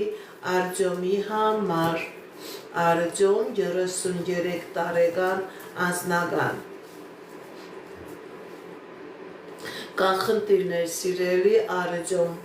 Արտյոմի համար։ Արտյոմ 33 տարեկան անձնական։ Կա խնդիրներ սիրելի Արտյոմ։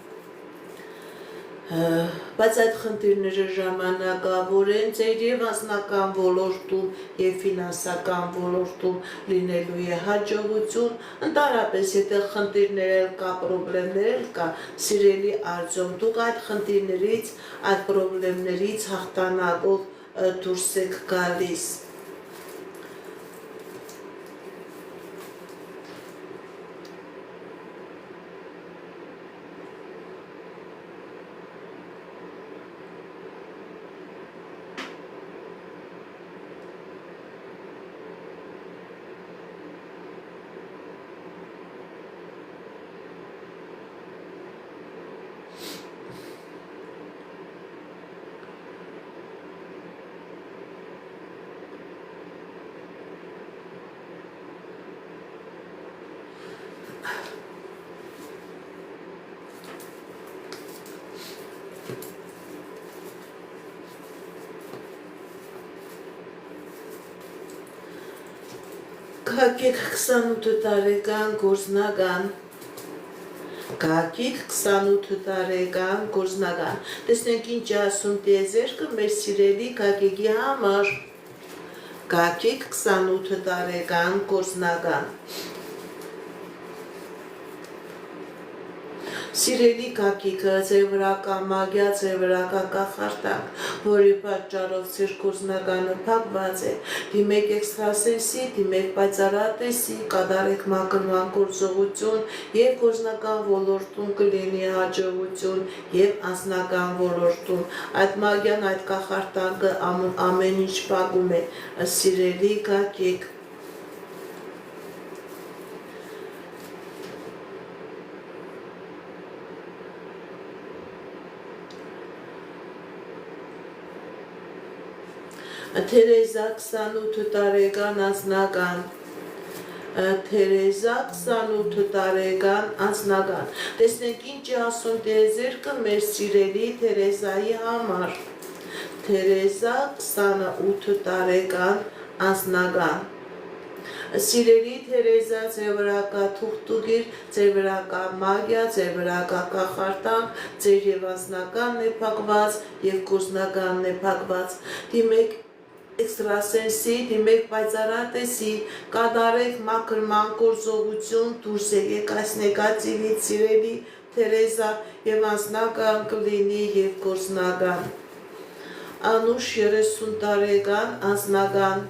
Բայց այդ խնդիրները ժամանակավոր են ձեր եւ անձնական ոլորտում եւ ֆինանսական ոլորտում լինելու է հաջողություն, ընդհանրապես եթե խնդիրներ կա, խնդիրներ կա, սիրելի արձոն, դուք այդ խնդիրներից, այդ խնդիրներից հաղթանակով դուրս եք գալիս։ Կհակեք 28 տարեկան գործնական, կհակեք 28 տարեկան գործնական, տեսնենք ինչ ասում տիեզերքը մեր սիրելի կհակեկի համար, կհակեք 28 տարեկան գործնական, Սիրելի կակիկը, ձեր վրա կա մագիա, ձեր վրա կա կախարդակ, որի պատճառով ձեր գործնականը փակված է, դիմեք էքստրասենսի, դիմեք պայծառատեսի, կատարեք մաքրման գործողություն եւ գործնական ոլորտում կլինի հաջողություն եւ անձնական ոլորտում։ Այդ մագիան, այդ կախարդակը ամեն ինչ փակում է, սիրելի կակիկ։ Թերեզա 28 տարեկան անձնական, Թերեզա 28 տարեկան անձնական, տեսնենք ինչ է ասում տիեզերքը մեր սիրելի Թերեզայի համար, Թերեզա 28 տարեկան անձնական, Սիրելի Թերեզա, ձեր վրա կա թուղթուգիր, ձեր վրա կա մագիա, ձեր վրա կա կախարդակ, ձեր եւ անձնականն է փակված եւ գործնականն է փակված, դիմեք էքստրասենսի, դիմեք պայծառատեսի, կատարեք մաքրման գործողություն, դուրս եկեք այս նեգատիվից, սիրելի Թերեզա, եւ անձնական կլինի եւ գործնական, Անուշ 30 տարեկան անձնական,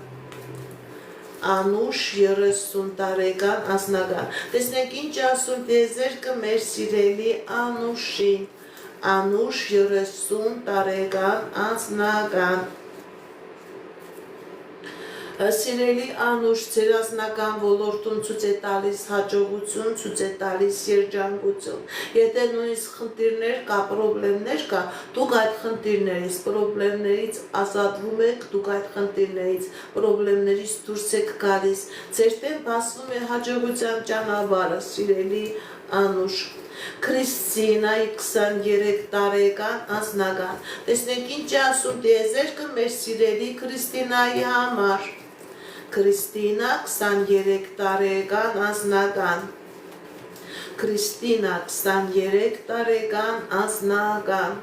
Անուշ 30 տարեկան անձնական, տեսնենք ինչ ասում տիեզերքը մեր սիրելի Անուշին, Անուշ 30 տարեկան անձնական, Սիրելի Անուշ, ձեր անձնական ոլորտում ցույց է տալիս հաջողություն, ցույց է տալիս երջանկություն։ Եթե նույնիսկ խնդիրներ կա, խնդիրներ կա, դուք այդ խնդիրներից, խնդիրներից ազատվում եք, դուք այդ խնդիրներից, խնդիրներից դուրս եք գալիս։ Ձեր դեմ բացվում է հաջողության ճանապարհը, սիրելի Անուշ։ Քրիստինայի 23 տարեկան անձնական, տեսնենք ինչ է ասում տիեզերքը մեր սիրելի Քրիստինայի համար, Քրիստինա 23 տարեկան անձնական, Քրիստինա 23 տարեկան անձնական,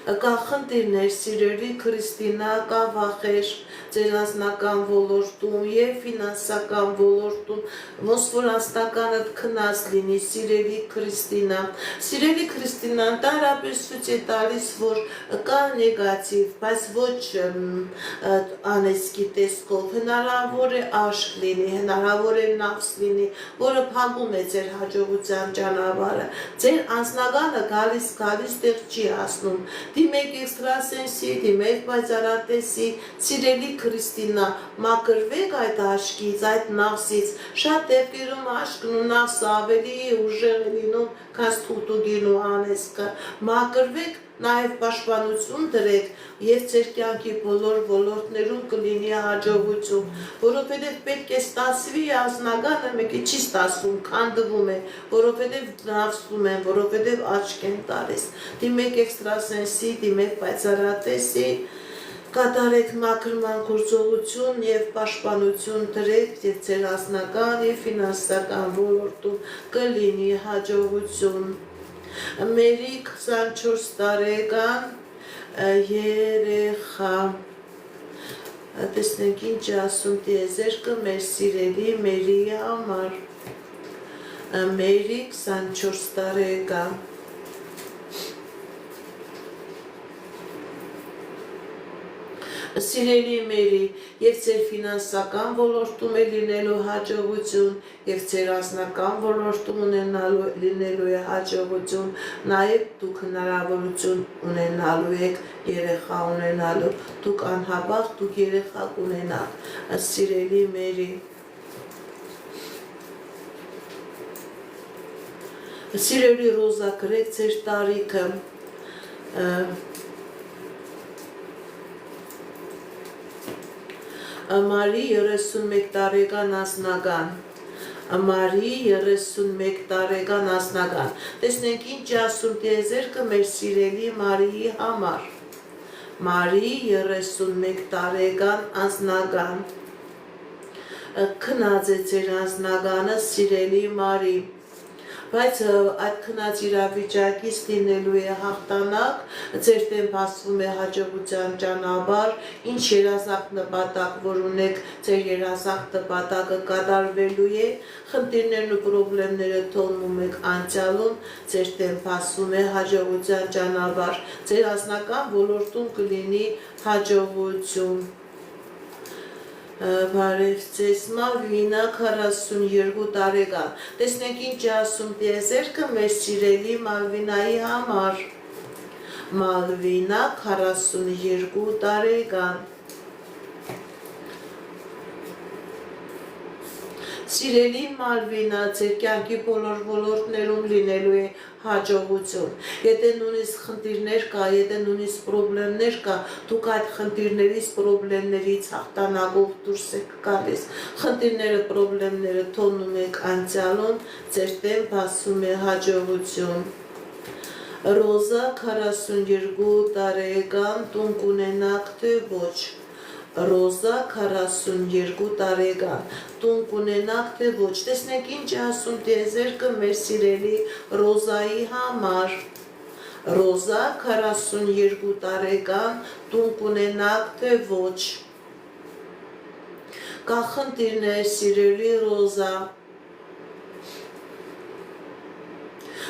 Կա խնդիրներ, սիրելի Քրիստինա, կա վախեր ձեր անձնական ոլորտում եւ ֆինանսական ոլորտում, ոնց որ անձնականդ քնած լինի, սիրելի Քրիստինա։ Սիրելի Քրիստինան տարաբեր ցույց է տալիս, որ կա նեգատիվ, բայց ոչ անեսքի տեսքով, հնարավոր է աշկ լինի, հնարավոր է նավս լինի, որը փակում է ձեր հաջողության ճանապարհը։ Ձեր անձնականը գալիս տեղ չի հասնում։ Դիմեք էքստրասենսի, դիմեք պայծառատեսի, սիրելի Քրիստինա, մաքրվեք այդ աշկից, այդ նավսից, շատ դեպքերում աշկն ու նավսը ավելի ուժեղ է լինում, քան թուղթուգիրն ու անեզքը, մաքրվեք, նաև պաշտպանություն դրեք եւ ձեր կյանքի բոլոր ոլորտներում կլինի հաջողություն, որովհետեւ պետք է ստացվի անձնականը մեկը չի ստացվում, քանդվում է, որովհետեւ նավսում են, որովհետեւ աչք են տալիս։ Դիմեք էքստրասենսի, դիմեք պայծառատեսի, կատարեք մաքրման գործողություն եւ պաշտպանություն դրեք եւ ձեր անձնական եւ ֆինանսական ոլորտում կլինի հաջողություն։ Մերի 24 տարեկան երեխա տեսնենք ինչ ասում տիեզերքը մեր սիրելի Մերիի համար Մերի 24 տարեկան Սիրելի Մերի, եւ ձեր ֆինանսական ոլորտում է լինելու հաջողություն, եւ ձեր անձնական ոլորտում լինելու է հաջողություն, նաեւ դուք հնարավորություն ունենալու եք երեխա ունենալու, դուք անհապաղ դուք երեխա կունենաք, սիրելի Մերի։ Սիրելի Ռոզա, գրեք ձեր տարիքը, Մարի 31 տարեկան անձնական, Մարի 31 տարեկան անձնական, տեսնենք ինչ ասում տիեզերքը մեր սիրելի Մարիի համար, Մարի 31 տարեկան անձնական, քնած է ձեր անձնականը սիրելի Մարի, բայց այդ քնած իրավիճակից լինելու է հաղթանակ, ձեր դեմ բացվում է հաջողության ճանապարհ, ինչ երազանք նպատակ, որ ունեք, ձեր երազանք նպատակը կատարվելու է, խնդիրներն ու խնդիրները թողնում եք անցյալում, ձեր դեմ բացվում է հաջողության ճանապարհ, ձեր անձնական ոլորտում կլինի հաջողություն։ Բարև ձեզ, Մալվինա 42 տարեկան, տեսնենք ինչ ասում տիեզերքը մեր սիրելի Մալվինայի համար, Մալվինա 42 տարեկան, Սիրելի Մալվինա, ձեր կյանքի բոլոր ոլորտներում լինելու է հաջողություն, եթե նույնիսկ խնդիրներ կա, եթե նույնիսկ պրոբլեմներ կա, դուք այդ խնդիրներից, պրոբլեմներից հաղթանակով դուրս եք գալիս, խնդիրները, պրոբլեմները թողնում եք անցյալում, ձեր դեմ բացվում է հաջողություն։ Ռոզա 42 տարեկան, տուն կունենաք թե ոչ, Ռոզա 42 տարեկան, տուն կունենաք թե ոչ, տեսնեք ինչ ասում տիեզերքը մեր սիրելի Ռոզայի համար, Ռոզա 42 տարեկան, տուն կունենաք թե ոչ, կա խնդիրներ սիրելի Ռոզա,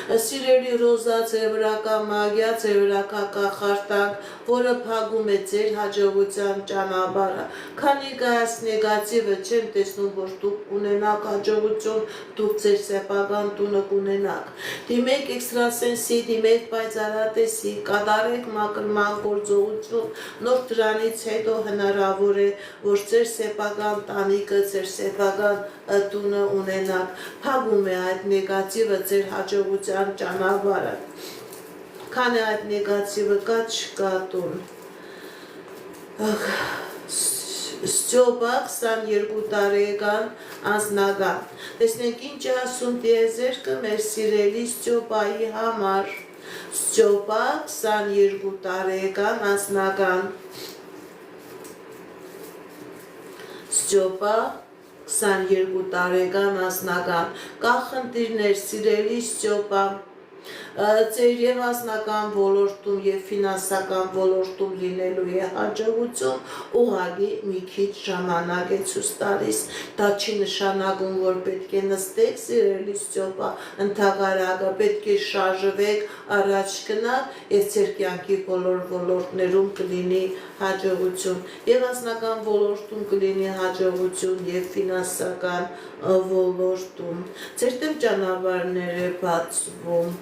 Սիրելի Ռոզա, ձեր վրա կա մագիա, ձեր վրա կա կախարդանք, որը փակում է ձեր հաջողության ճանապարհը, քանի կայաց նեգատիվը չեմ տեսնում, որ դուք կունենաք հաջողություն, դուք ձեր սեփական տունը կունենաք, դիմեք էքստրասենսի, դիմեք պայծառատեսի, կատարեք մաքրման գործողություն, նոր դրանից հետո հնարավոր է, որ ձեր սեփական տանիքը, ձեր սեփական տունը ունենաք, փակում է այդ նեգատիվը ձեր հաջողության ճանապարհը, քանի այդ նեգատիվը կա չկա տուն։ Ստյոպա 22 տարեկան անձնական, տեսնենք ինչ ասում տիեզերքը մեր սիրելի Ստյոպայի համար, Ստյոպա 22 տարեկան անձնական, Ստյոպա 22 տարեկան անձնական, կա խնդիրներ սիրելի Ստյոպա, ձեր եւ անձնական ոլորտում եւ ֆինանսական ոլորտում լինելու է հաջողություն, ուղղակի մի քիչ ժամանակ է ցույց տալիս, դա չի նշանակում, որ պետք է նստեք սիրելի Ստյոպա, ընդհակառակը պետք է շարժվեք, առաջ գնալ եւ ձեր կյանքի բոլոր ոլորտներում կլինի հաջողություն, եւ անձնական ոլորտում կլինի հաջողություն եւ ֆինանսական ոլորտում, ձեր դեմ ճանապարհներ է բացվում։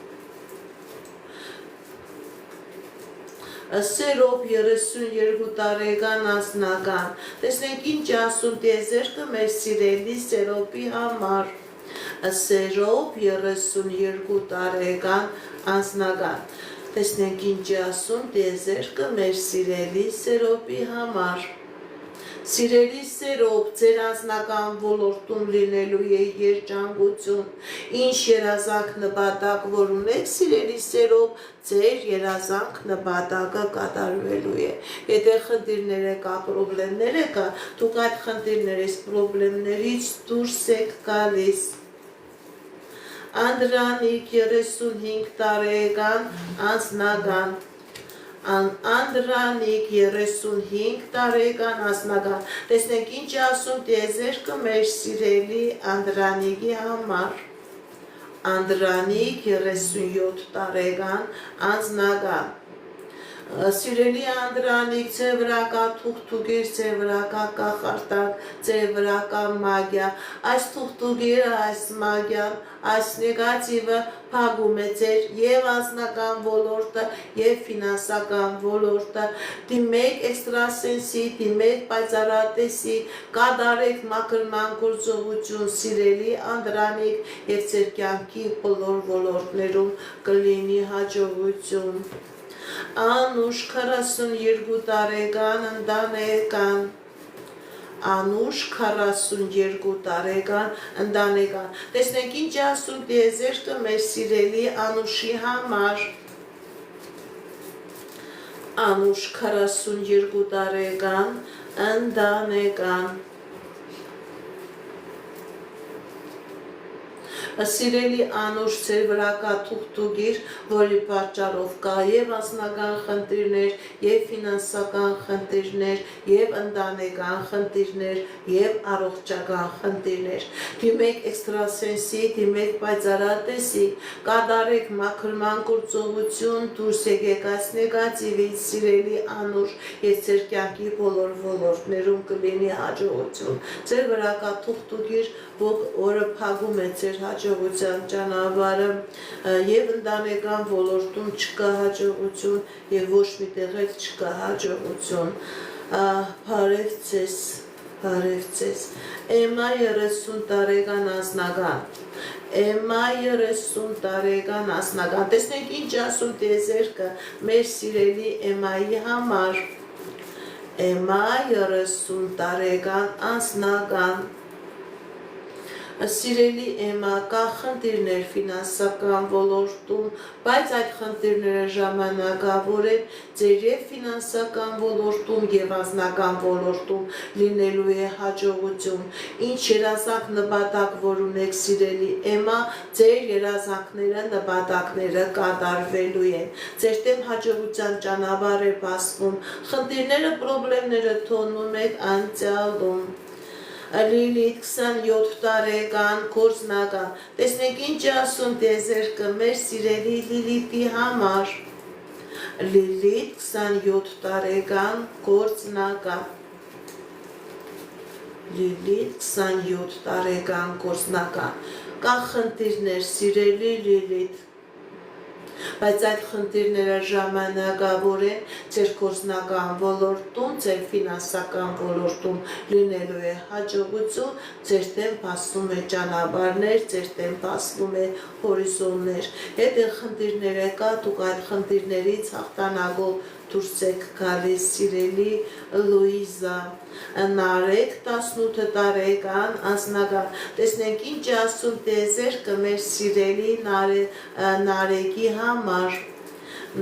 Սերոբ 32 տարեկան անձնական, տեսնենք ինչ ասում տիեզերքը մեր սիրելի Սերոբի համար, Սերոբ 32 տարեկան անձնական, տեսնենք ինչ ասում տիեզերքը մեր սիրելի Սերոբի համար, Սիրելի Սերոբ, ձեր անձնական ոլորտում լինելու է երջանկություն, ինչ երազանք նպատակ որ ունեք, սիրելի Սերոբ, ձեր երազանք նպատակը կատարվելու է, եթե խնդիրներ կա, պրոբլեմներ կա, դուք այդ խնդիրներից, պրոբլեմներից դուրս եք գալիս, Անդրանիկ 35 տարեկան անձնական Անդրանիկ 35 տարեկան անձնական տեսնենք ինչ ասում տիեզերքը մեր սիրելի Անդրանիկի համար Անդրանիկ 37 տարեկան անձնական Սիրելի Անդրանիկ, ձևրակա թուղթուգիր, ձևրակա կախարտակ, ձևրակա մագյա, այս թուղթուգիրը, այս մագյան, այս նեգատիվը փակում է ձեր եւ անձնական ոլորտը եւ ֆինանսական ոլորտը, դիմեք էքստրասենսի, դիմեք պայծառատեսի, կատարեք մաքրման գործողություն, սիրելի Անդրանիկ եւ ձեր կյանքի բոլոր ոլորտներում կլինի հաջողություն։ Անուշ 42 տարեկան ընտանեկան Անուշ 42 տարեկան ընտանեկան Տեսնենք ինչ ասում տիեզերքը մեր սիրելի Անուշի համար Անուշ 42 տարեկան ընտանեկան Սիրելի Անուշ ձեր վրա կա թուղթուգիր, որի պատճառով կա եւ անձնական խնդիրներ, եւ ֆինանսական խնդիրներ, եւ ընտանեկան խնդիրներ, եւ առողջական խնդիրներ։ Դիմեք էքստրասենսի, դիմեք պայծառատեսի, կատարեք մաքրման գործողություն, դուրս եկեք այս նեգատիվից, սիրելի Անուշ, եւ ձեր կյանքի բոլոր ոլորտներում կլինի հաջողություն։ Ձեր վրա կա թուղթուգիր, որը փակում է ձեր հաջողության ճանապարհը եւ ընտանեկան ոլորտում չկա հաջողություն եւ ոչ մի տեղ էլ չկա հաջողություն բարև ձեզ Էմա 30 տարեկան անձնական Էմա 30 տարեկան անձնական տեսնենք ինչ ասում տիեզերքը մեր սիրելի Էմայի համար Էմա 30 տարեկան անձնական Սիրելի Էմա, կա խնդիրներ ֆինանսական ոլորտում, բայց այդ խնդիրները ժամանակավոր են ձեր եւ ֆինանսական ոլորտում եւ անձնական ոլորտում լինելու է հաջողություն։ Ինչ երազանք նպատակ որ ունեք սիրելի Էմա, ձեր երազանքները նպատակները կատարվելու են։ Ձեր դեմ հաջողության ճանապարհ է բացվում։ Խնդիրները, խնդիրները թողնում եք անցյալում։ Լիլիթ 27 տարեկան գործնական Տեսնենք ինչ ասում տիեզերքը մեր սիրելի Լիլիթի համար Լիլիթ 27 տարեկան գործնական Լիլիթ 27 տարեկան գործնական Կա խնդիրներ սիրելի Լիլիթ Բայց այդ խնդիրները ժամանակավոր են ձեր գործնական ոլորտում, ձեր ֆինանսական ոլորտում լինելու է հաջողություն, ձեր դեմ բացվում է ճանապարհներ, ձեր դեմ բացվում է հորիզոններ։ Եթե խնդիրներ կա, դուք այդ խնդիրներից հաղթանակով դուրս եք գալիս սիրելի Լուիզա Նարեկ 18 տարեկան անձնական Տեսնենք ինչ ասում տիեզերքը մեր սիրելի Նարեկի համար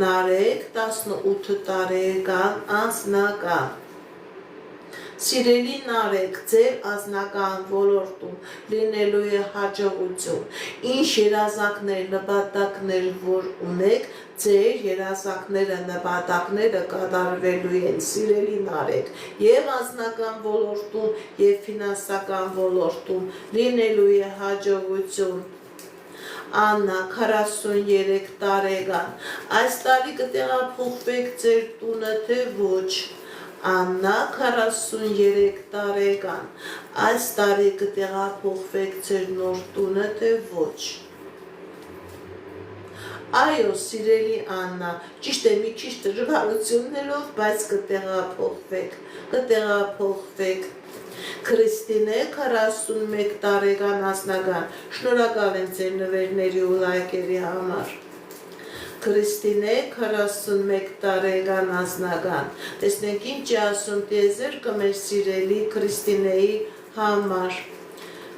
Նարեկ 18 տարեկան անձնական Սիրելի Նարեկ, ձեր անձնական ոլորտում լինելու է հաջողություն, ինչ երազանքներ, նպատակներ որ ունեք, ձեր երազանքները, նպատակները կատարվելու են, սիրելի Նարեկ, եւ անձնական ոլորտում, եւ ֆինանսական ոլորտում լինելու է հաջողություն։ Աննա 43 տարեկան, այս տարի կտեղափոխվեք ձեր տունը, թե ոչ։ Աննա 43 տարեկան, այս տարի կտեղափոխվեք ձեր նոր տունը, թե ոչ։ Այո, սիրելի Աննա, ճիշտ է մի քիչ դժվարություններով, բայց կտեղափոխվեք։ Քրիստինե 41 տարեկան անձնական, շնորհակալ եմ ձեր նվերների ու լայքերի համար։ Քրիստինե 41 տարեկան անձնական, տեսնենք ինչ ասում տիեզերքը մեր սիրելի Քրիստինեի համար։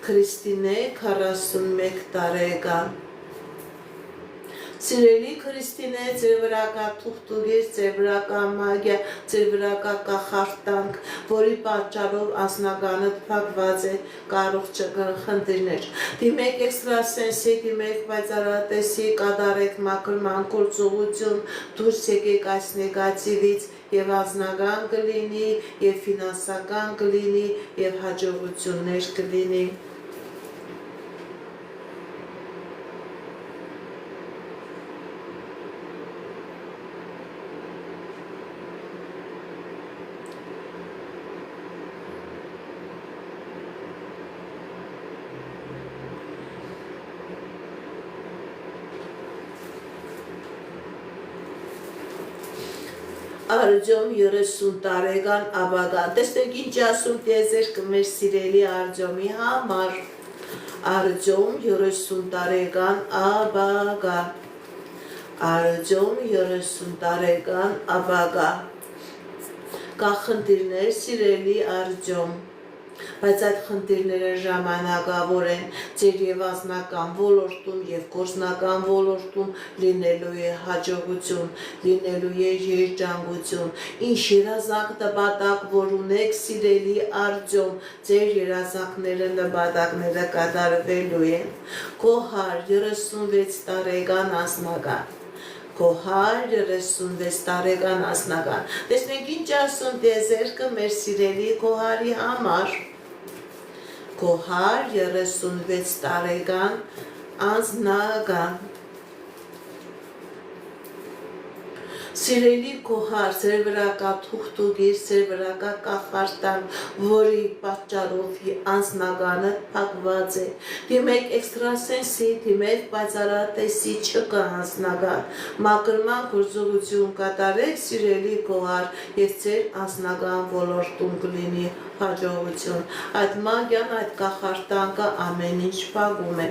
Քրիստինե 41 տարեկան, Սիրելի քրիստինե, ձեր վրա կա թուղթուղիր, ձեր վրա կա մագիա, ձեր վրա կա կախարդանք, որի պատճառով անձնականդ փակված է, կարող խնդիրներ։ Դիմեք էքստրասենսի, դիմեք պայծառատեսի, կատարեք մաքրման գործողություն, դուրս եկեք այս նեգատիվից եւ անձնական կլինի, եւ ֆինանսական կլինի, եւ հաջողություններ կլինի։ Արձոմ 30 տարեկան աբագան, տեսնեք ինչ ասում տիեզերքը մեր սիրելի Արձոմի համար, Արձոմ 30 տարեկան աբագա, Արձոմ 30 տարեկան աբագա, կա խնդիրներ սիրելի Արձոմ, բայց այդ խնդիրները ժամանակավոր են, ձեր եւ անձնական ոլորտում եւ գործնական ոլորտում լինելու է հաջողություն, լինելու է երջանկություն, ինչ երազանք նպատակ, որ ունեք սիրելի Արձոմ, ձեր երազանքները նպատակները կատարվելու են, Կոհար 36 տարեկան անձնական, Կոհար 36 տարեկան անձնական, տեսնենք ինչ ասում տիեզերքը մեր սիրելի Կոհարի համար, Կոհար 36 տարեկան անձնական, Սիրելի Կոհար, ձեր վրա կա թուղթուղիր, ձեր վրա կա կախարդան, որի պատճառով անձնականը փակված է։ Դիմեք էքստրասենսի, դիմեք պայծառատեսի, չկա անձնական։ Մաքրման գործողություն կատարեք, սիրելի Կոհար, եւ ձեր անձնական ոլորտում կլինի հաջողություն։ Այդ մագիան, այդ կախարդանքը ամեն ինչ փակում է։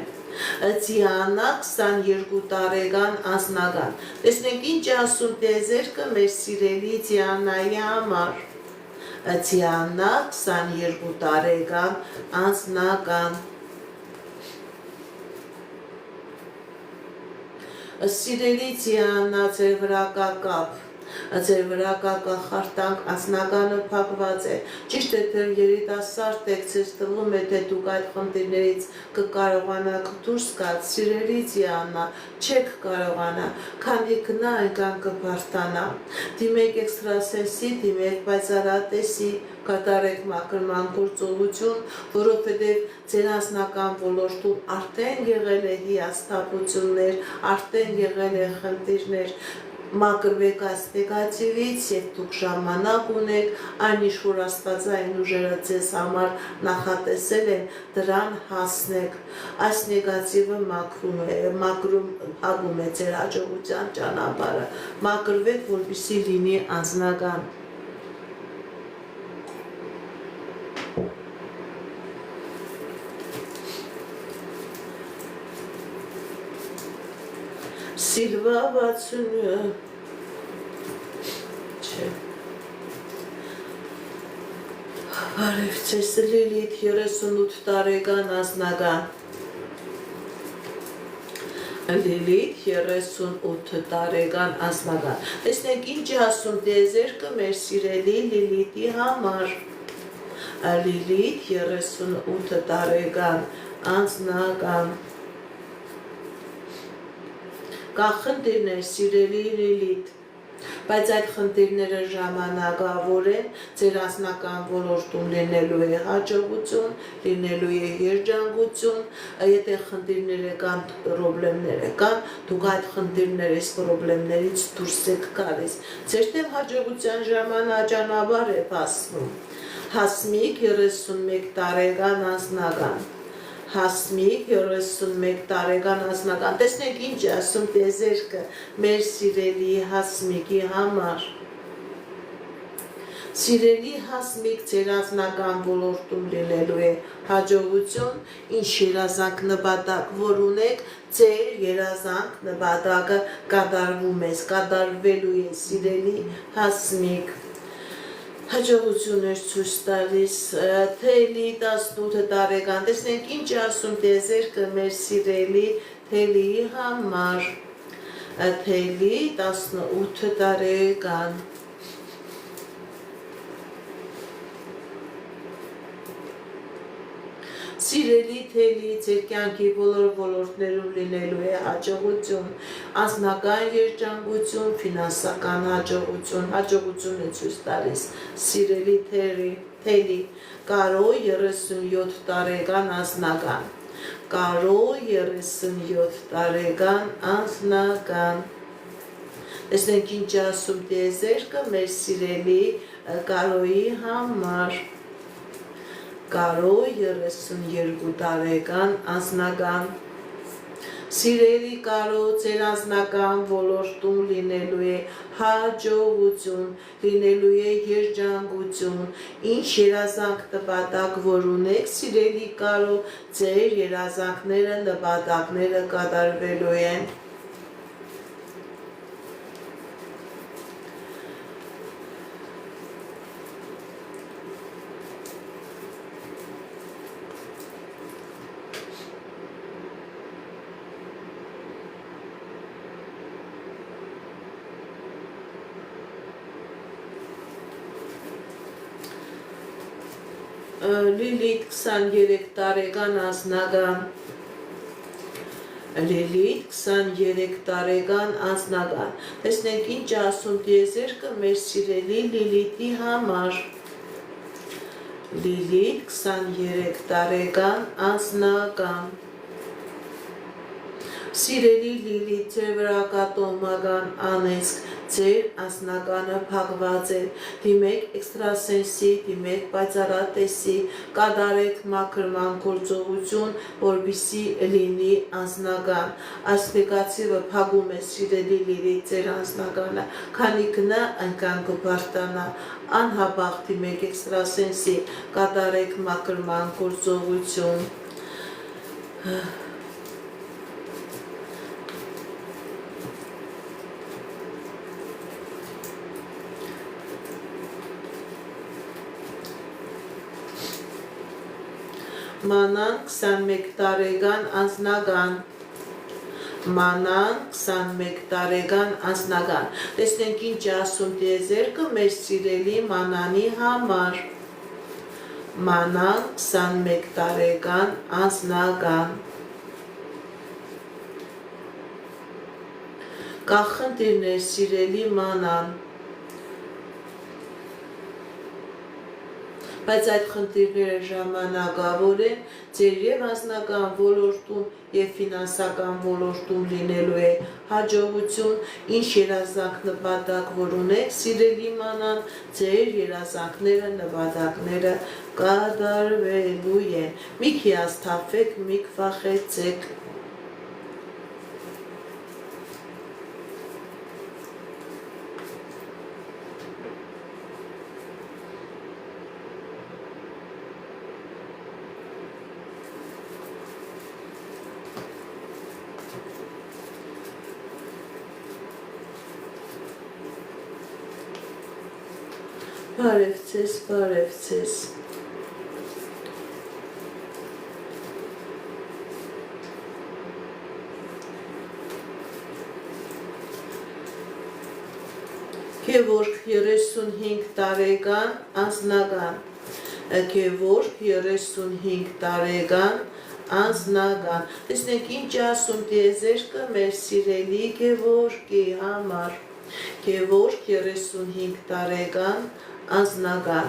Դիանա 22 տարեկան անձնական, տեսնենք ինչ ասում տիեզերքը մեր սիրելի Դիանայի համար, Դիանա 22 տարեկան անձնական, սիրելի Դիանա, ձեր վրա կա կապ, ձեր վրա կա կախարդանք, անձնականը փակված է, ճիշտ է թե երիտասարդ եք, ձեզ թվում է թե դուք այդ խնդիրներից կկարողանաք դուրս գալ, սիրելի Դիանա, չեք կարողանա, քանի գնա այնքան կբարձրանա, դիմեք էքստրասենսի, դիմեք պայծառատեսի, կատարեք մաքրման գործողություն, որովհետև ձեր անձնական ոլորտում արդեն եղել է հիասթափություններ, արդեն եղել է խնդիրներ, մաքրվեք այս նեգատիվից եւ դուք ժամանակ ունեք, այն ինչ որ աստվածային ուժերը ձեզ համար նախատեսել են, դրան հասնեք, այս նեգատիվը հագում է ձեր հաջողության ճանապարհը, մաքրվեք, որպեսզի լինի անձնական։ Սիլվա 60 չէ, բարև ձեզ Լիլիթ 38 տարեկան անձնական, Լիլիթ 38 տարեկան անձնական, տեսնենք ինչ ասում տիեզերքը մեր սիրելի Լիլիթի համար, Լիլիթ 38 տարեկան անձնական, կա խնդիրներ սիրելի Լիլիթ, բայց այդ խնդիրները ժամանակավոր են, ձեր անձնական ոլորտում լինելու է հաջողություն, լինելու է երջանկություն, եթե խնդիրները կան, պրոբլեմները կան, դուք այդ խնդիրներից, պրոբլեմներից դուրս եք գալիս, ձեր դեմ հաջողության ճանապարհ է բացվում, Հասմիկ 31 տարեկան անձնական, Հասմիկ 31 տարեկան անձնական, տեսնենք ինչ ասում տիեզերքը մեր սիրելի Հասմիկի համար, սիրելի Հասմիկ, ձեր անձնական ոլորտում լինելու է հաջողություն, ինչ երազանք նպատակ, որ ունեք, ձեր երազանք նպատակը կատարվում է, կատարվելու է սիրելի Հասմիկ, հաջողություններ ցույց տալիս, Թելի 18 տարեկան, տեսնենք ինչ ասում տիեզերքը մեր սիրելի Թելիի համար, Թելի 18 տարեկան Սիրելի թելի ձեր կյանքի բոլոր ոլորտներում լինելու է հաջողություն, անձնական երջանկություն, ֆինանսական հաջողություն է ցույց տալիս։ Սիրելի թելի, Կարո 37 տարեկան անձնական, Կարո 37 տարեկան անձնական։ Տեսնենք ինչ ասում տիեզերքը մեր սիրելի Կարոյի համար։ Կարո 32 տարեկան անձնական Սիրելի Կարո, ձեր անձնական ոլորտում լինելու է հաջողություն, լինելու է երջանկություն, ինչ երազանք նպատակ որ ունեք, սիրելի Կարո, ձեր երազանքները, նպատակները կատարվելու են։ Լիլիթ 23 տարեկան անձնական Լիլիթ 23 տարեկան անձնական Տեսնենք ինչ ասում տիեզերքը մեր սիրելի Լիլիթի համար Լիլիթ 23 տարեկան անձնական Սիրելի Լիլիթ, ձեր վրա կա տոհմական անեծք, ձեր անձնականը փակված է, դիմեք էքստրասենսի, դիմեք պայծառատեսի, կատարեք մաքրման գործողություն, որպեսզի լինի անձնական։ Այս նեգատիվը փակում է սիրելի Լիլիթ ձեր անձնականը, քանի գնա այնքան կբարտանա, անհապաղ դիմեք էքստրասենսի, կատարեք մաքրման գործողություն։ Մանան 21 տարեկան անձնական Մանան 21 տարեկան անձնական Տեսնենք ինչ ասում տիեզերքը մեր սիրելի Մանանի համար Մանան 21 տարեկան անձնական Կա խնդիրներ սիրելի Մանան Բայց այդ խնդիրները ժամանակավոր են, ձեր և անձնական ոլորտում և ֆինանսական ոլորտում լինելու է հաջողություն, ինչ երազանք նպատակ որ ունեք, սիրելի Մանան, ձեր երազանքները, նպատակները կատարվելու են։ Մի հիասթափվեք, մի կվախեցեք։ Բարև ձեզ։ Գևորգ 35 տարեկան անձնական Գևորգ 35 տարեկան անձնական Տեսնենք ինչ ասում տիեզերքը մեր սիրելի Գևորգի համար Գևորգ 35 տարեկան անձնական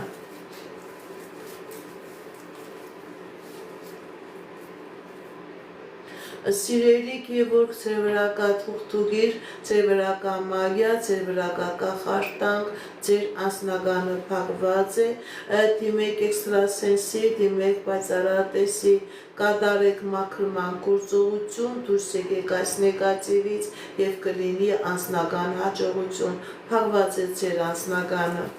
Սիրելի Գևորգ, ձեր վրա կա թուղթուգիր, ձեր վրա կա մագիա, ձեր վրա կա կախարդանք, ձեր անձնականը փակված է, դիմեք էքստրասենսի, դիմեք պայծառատեսի, կատարեք մաքրման գործողություն, դուրս եկեք այս նեգատիվից և կլինի անձնական հաջողություն, փակված է ձեր անձնականը։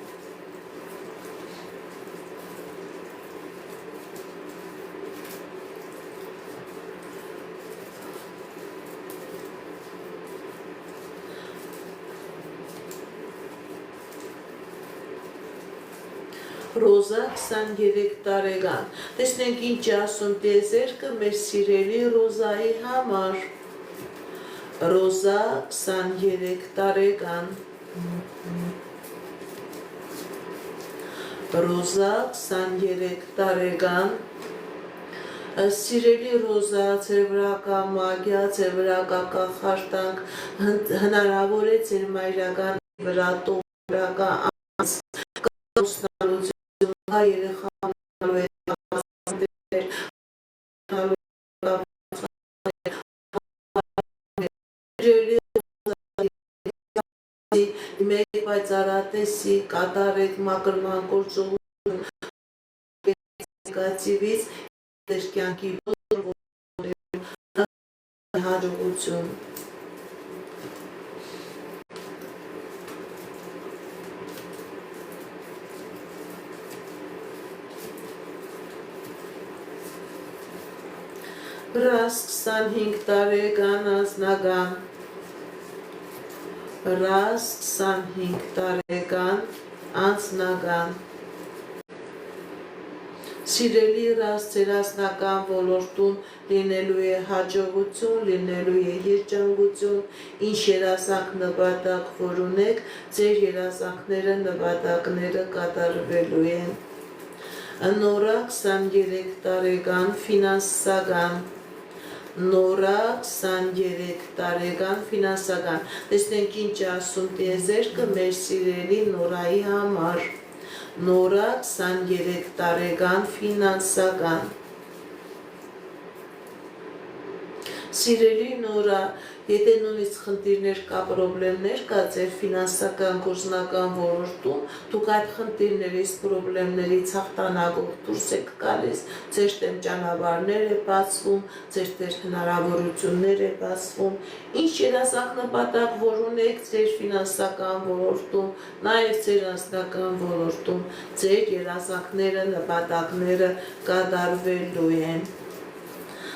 Ռոզա 23 տարեկան Տեսնենք ինչ ասում տիեզերքը մեր սիրելի Ռոզայի համար Ռոզա 23 տարեկան Ռոզա 23 տարեկան Սիրելի Ռոզա, ձեր վրա կա մագիա, ձեր վրա կա կախարդանք, հնարավոր է ձեր մայրական վրա տողրակա անց կոսնալություն, հա երեխանալու է մեկ պայծառատեսի կատարեք մակրման գործողություն կացիվից դեր կյանքի հաջողություն Ռաս 25 տարեկան անձնական Ռաս 25 տարեկան անձնական Սիրելի Ռաս ձեր անձնական ոլորտում լինելու է հաջողություն, լինելու է երջանկություն, ինչ երազանք նպատակ որ ունեք, ձեր երազանքները նպատակները կատարվելու են Նորա 23 տարեկան ֆինանսական Նորա 23 տարեկան ֆինանսական տեսնենք ինչ ասում տիեզերքը մեր սիրելի Նորայի համար Նորա 23 տարեկան ֆինանսական Սիրելի Նորա, եթե նույնիսկ խնդիրներ կա, պրոբլեմներ կա ձեր ֆինանսական գործնական ոլորտում, դուք այդ խնդիրներից, պրոբլեմներից հաղթանակով դուրս եք գալիս, ձեր դեմ ճանապարհներ է բացվում, ձեր դեր հնարավորություններ է բացվում, ինչ երազանք նպատակ որ ունեք ձեր ֆինանսական ոլորտում, նաև ձեր անձնական ոլորտում, ձեր երազանքները, նպատակները կատարվելու են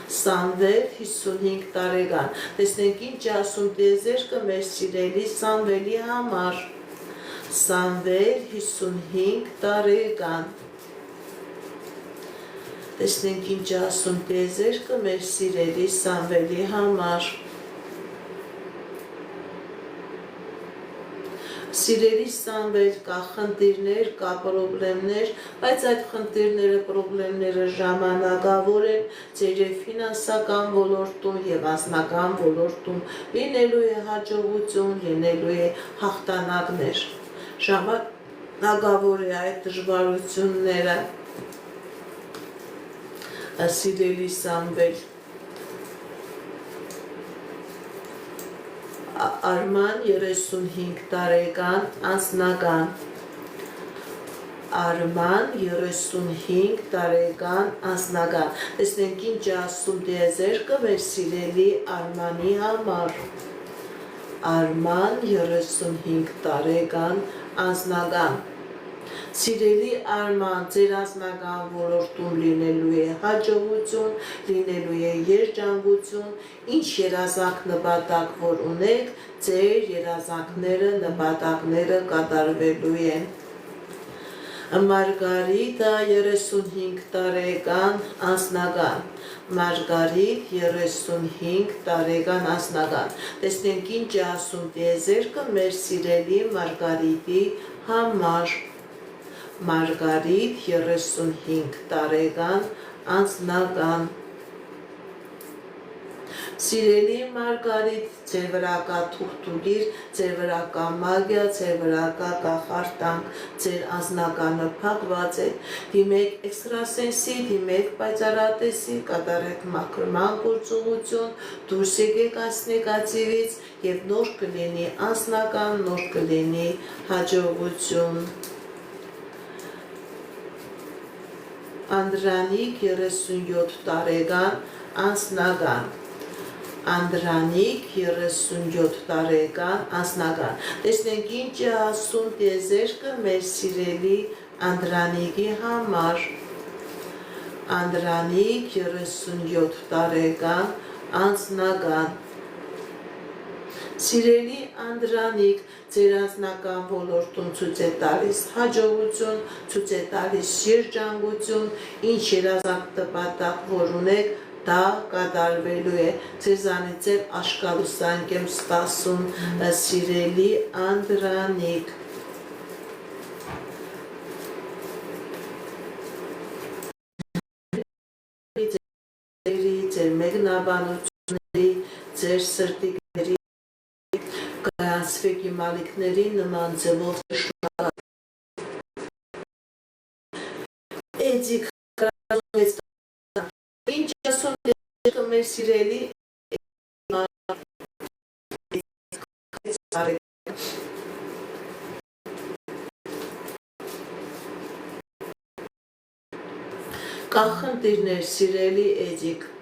Սամվել 55 տարեկան տեսնենք ինչ ասում տիեզերքը մեր սիրելի Սամվելի համար Սամվել 55 տարեկան տեսնենք ինչ ասում տիեզերքը մեր սիրելի Սամվելի համար Սիրելի Սամվել կա խնդիրներ, կա պրոբլեմներ, բայց այդ խնդիրները, պրոբլեմները ժամանակավոր են ձեր ֆինանսական ոլորտում եւ անձնական ոլորտում լինելու է հաջողություն, լինելու է հաղթանակներ։ Ժամանակավոր է այդ դժվարությունները։ Սիրելի Սամվել Արման 35 տարեկան անձնական Արման 35 տարեկան անձնական տեսնենք ինչ ասում տիեզերքը մեր սիրելի Արմանի համար Արման 35 տարեկան անձնական Սիրելի Արման, ձեր անձնական ոլորտում լինելու է հաջողություն, լինելու է երջանկություն, ինչ երազանք նպատակ որ ունեք, ձեր երազանքները, նպատակները կատարվելու են։ Մարգարիտա 35 տարեկան անձնական Մարգարիտ 35 տարեկան անձնական տեսնենք ինչ ասում տիեզերքը մեր սիրելի Մարգարիտի համար Մարգարիտ 35 տարեկան անձնական Սիրելի Մարգարիտ, ձեր վրա կա թուղթուգիր, ձեր վրա կա մագիա, ձեր վրա կա կախարդանք, ձեր անձնականը փակված է, դիմեք էքստրասենսի, դիմեք պայծառատեսի, կատարեք մաքրման գործողություն, դուրս եկեք այս նեգատիվից եւ նոր կլինի անձնական, նոր կլինի հաջողություն։ Անդրանիկ 37 տարեկան անձնական Անդրանիկ 37 տարեկան անձնական տեսնենք ինչ է ասում տիեզերքը մեր սիրելի Անդրանիկի համար Անդրանիկ 37 տարեկան անձնական Սիրելի Անդրանիկ, ձեր անձնական ոլորտում ցույց է տալիս հաջողություն, ցույց է տալիս երջանկություն, ինչ երազանք նպատակ որ ունեք, դա կատարվելու է ձեզանից էլ աշկալուսանք եմ սպասում սիրելի Անդրանիկ ձեր մեկնաբանությունների ձեր սրտիկների կայացվեք իմ ալիքների նման ձևով Էդիկ ինչ ասում մեր սիրելի կա խնդիրներ սիրելի Էդիկ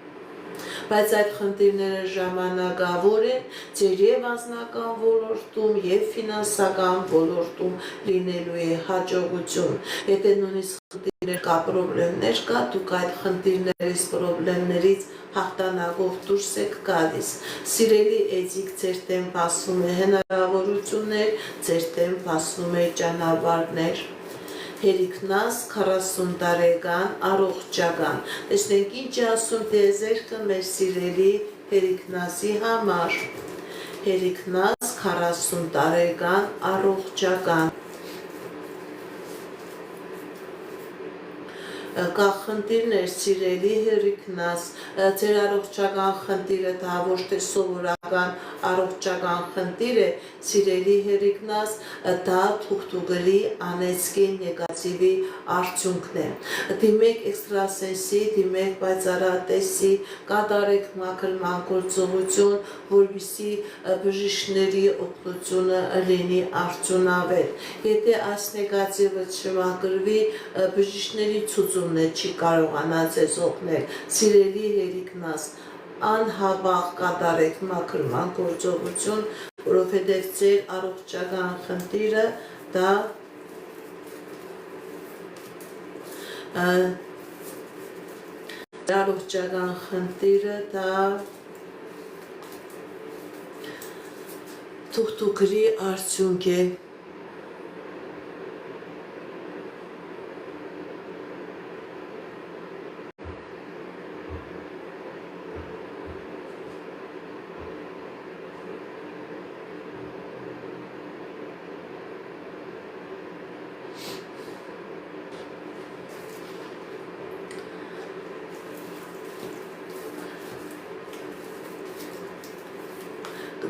բայց այդ խնդիրները ժամանակավոր են ձեր եւ անձնական ոլորտում եւ ֆինանսական ոլորտում լինելու է հաջողություն եթե նույնիսկ խնդիրներ կա պրոբլեմներ կա դուք այդ խնդիրներից պրոբլեմներից հաղթանակով դուրս եք գալիս սիրելի Էդիկ ձեր դեմ բացվում է հնարավորություններ ձեր դեմ բացվում է ճանապարհներ Հերիքնաս 40 տարեկան առողջական տեսնենք ինչ ասում դեզերքը մեր սիրելի Հերիքնասի համար Հերիքնաս 40 տարեկան առողջական կա խնդիրներ սիրելի Հերիքնաս ձեր առողջական խնդիրը դա ոչ թե սովորական առողջական խնդիր է սիրելի Հերիքնաս դա թուղթուգլի անեծքի նեգատիվի արդյունքն է դիմեք էքստրասենսի դիմեք պայծառատեսի կատարեք մաքրման գործողություն որպեսզի բժիշկների օգնությունը լինի արդյունավետ եթե այս նեգատիվը չմաքրվի բժիշկների ցուցումն է չի կարողանա ձեզ օգնել սիրելի Հերիքնաս անհավաղ կատարեք մաքրման գործողություն որովհետև ձեր առողջական խնդիրը դա առողջական խնդիրը դա թուղթուգլի արդյունք է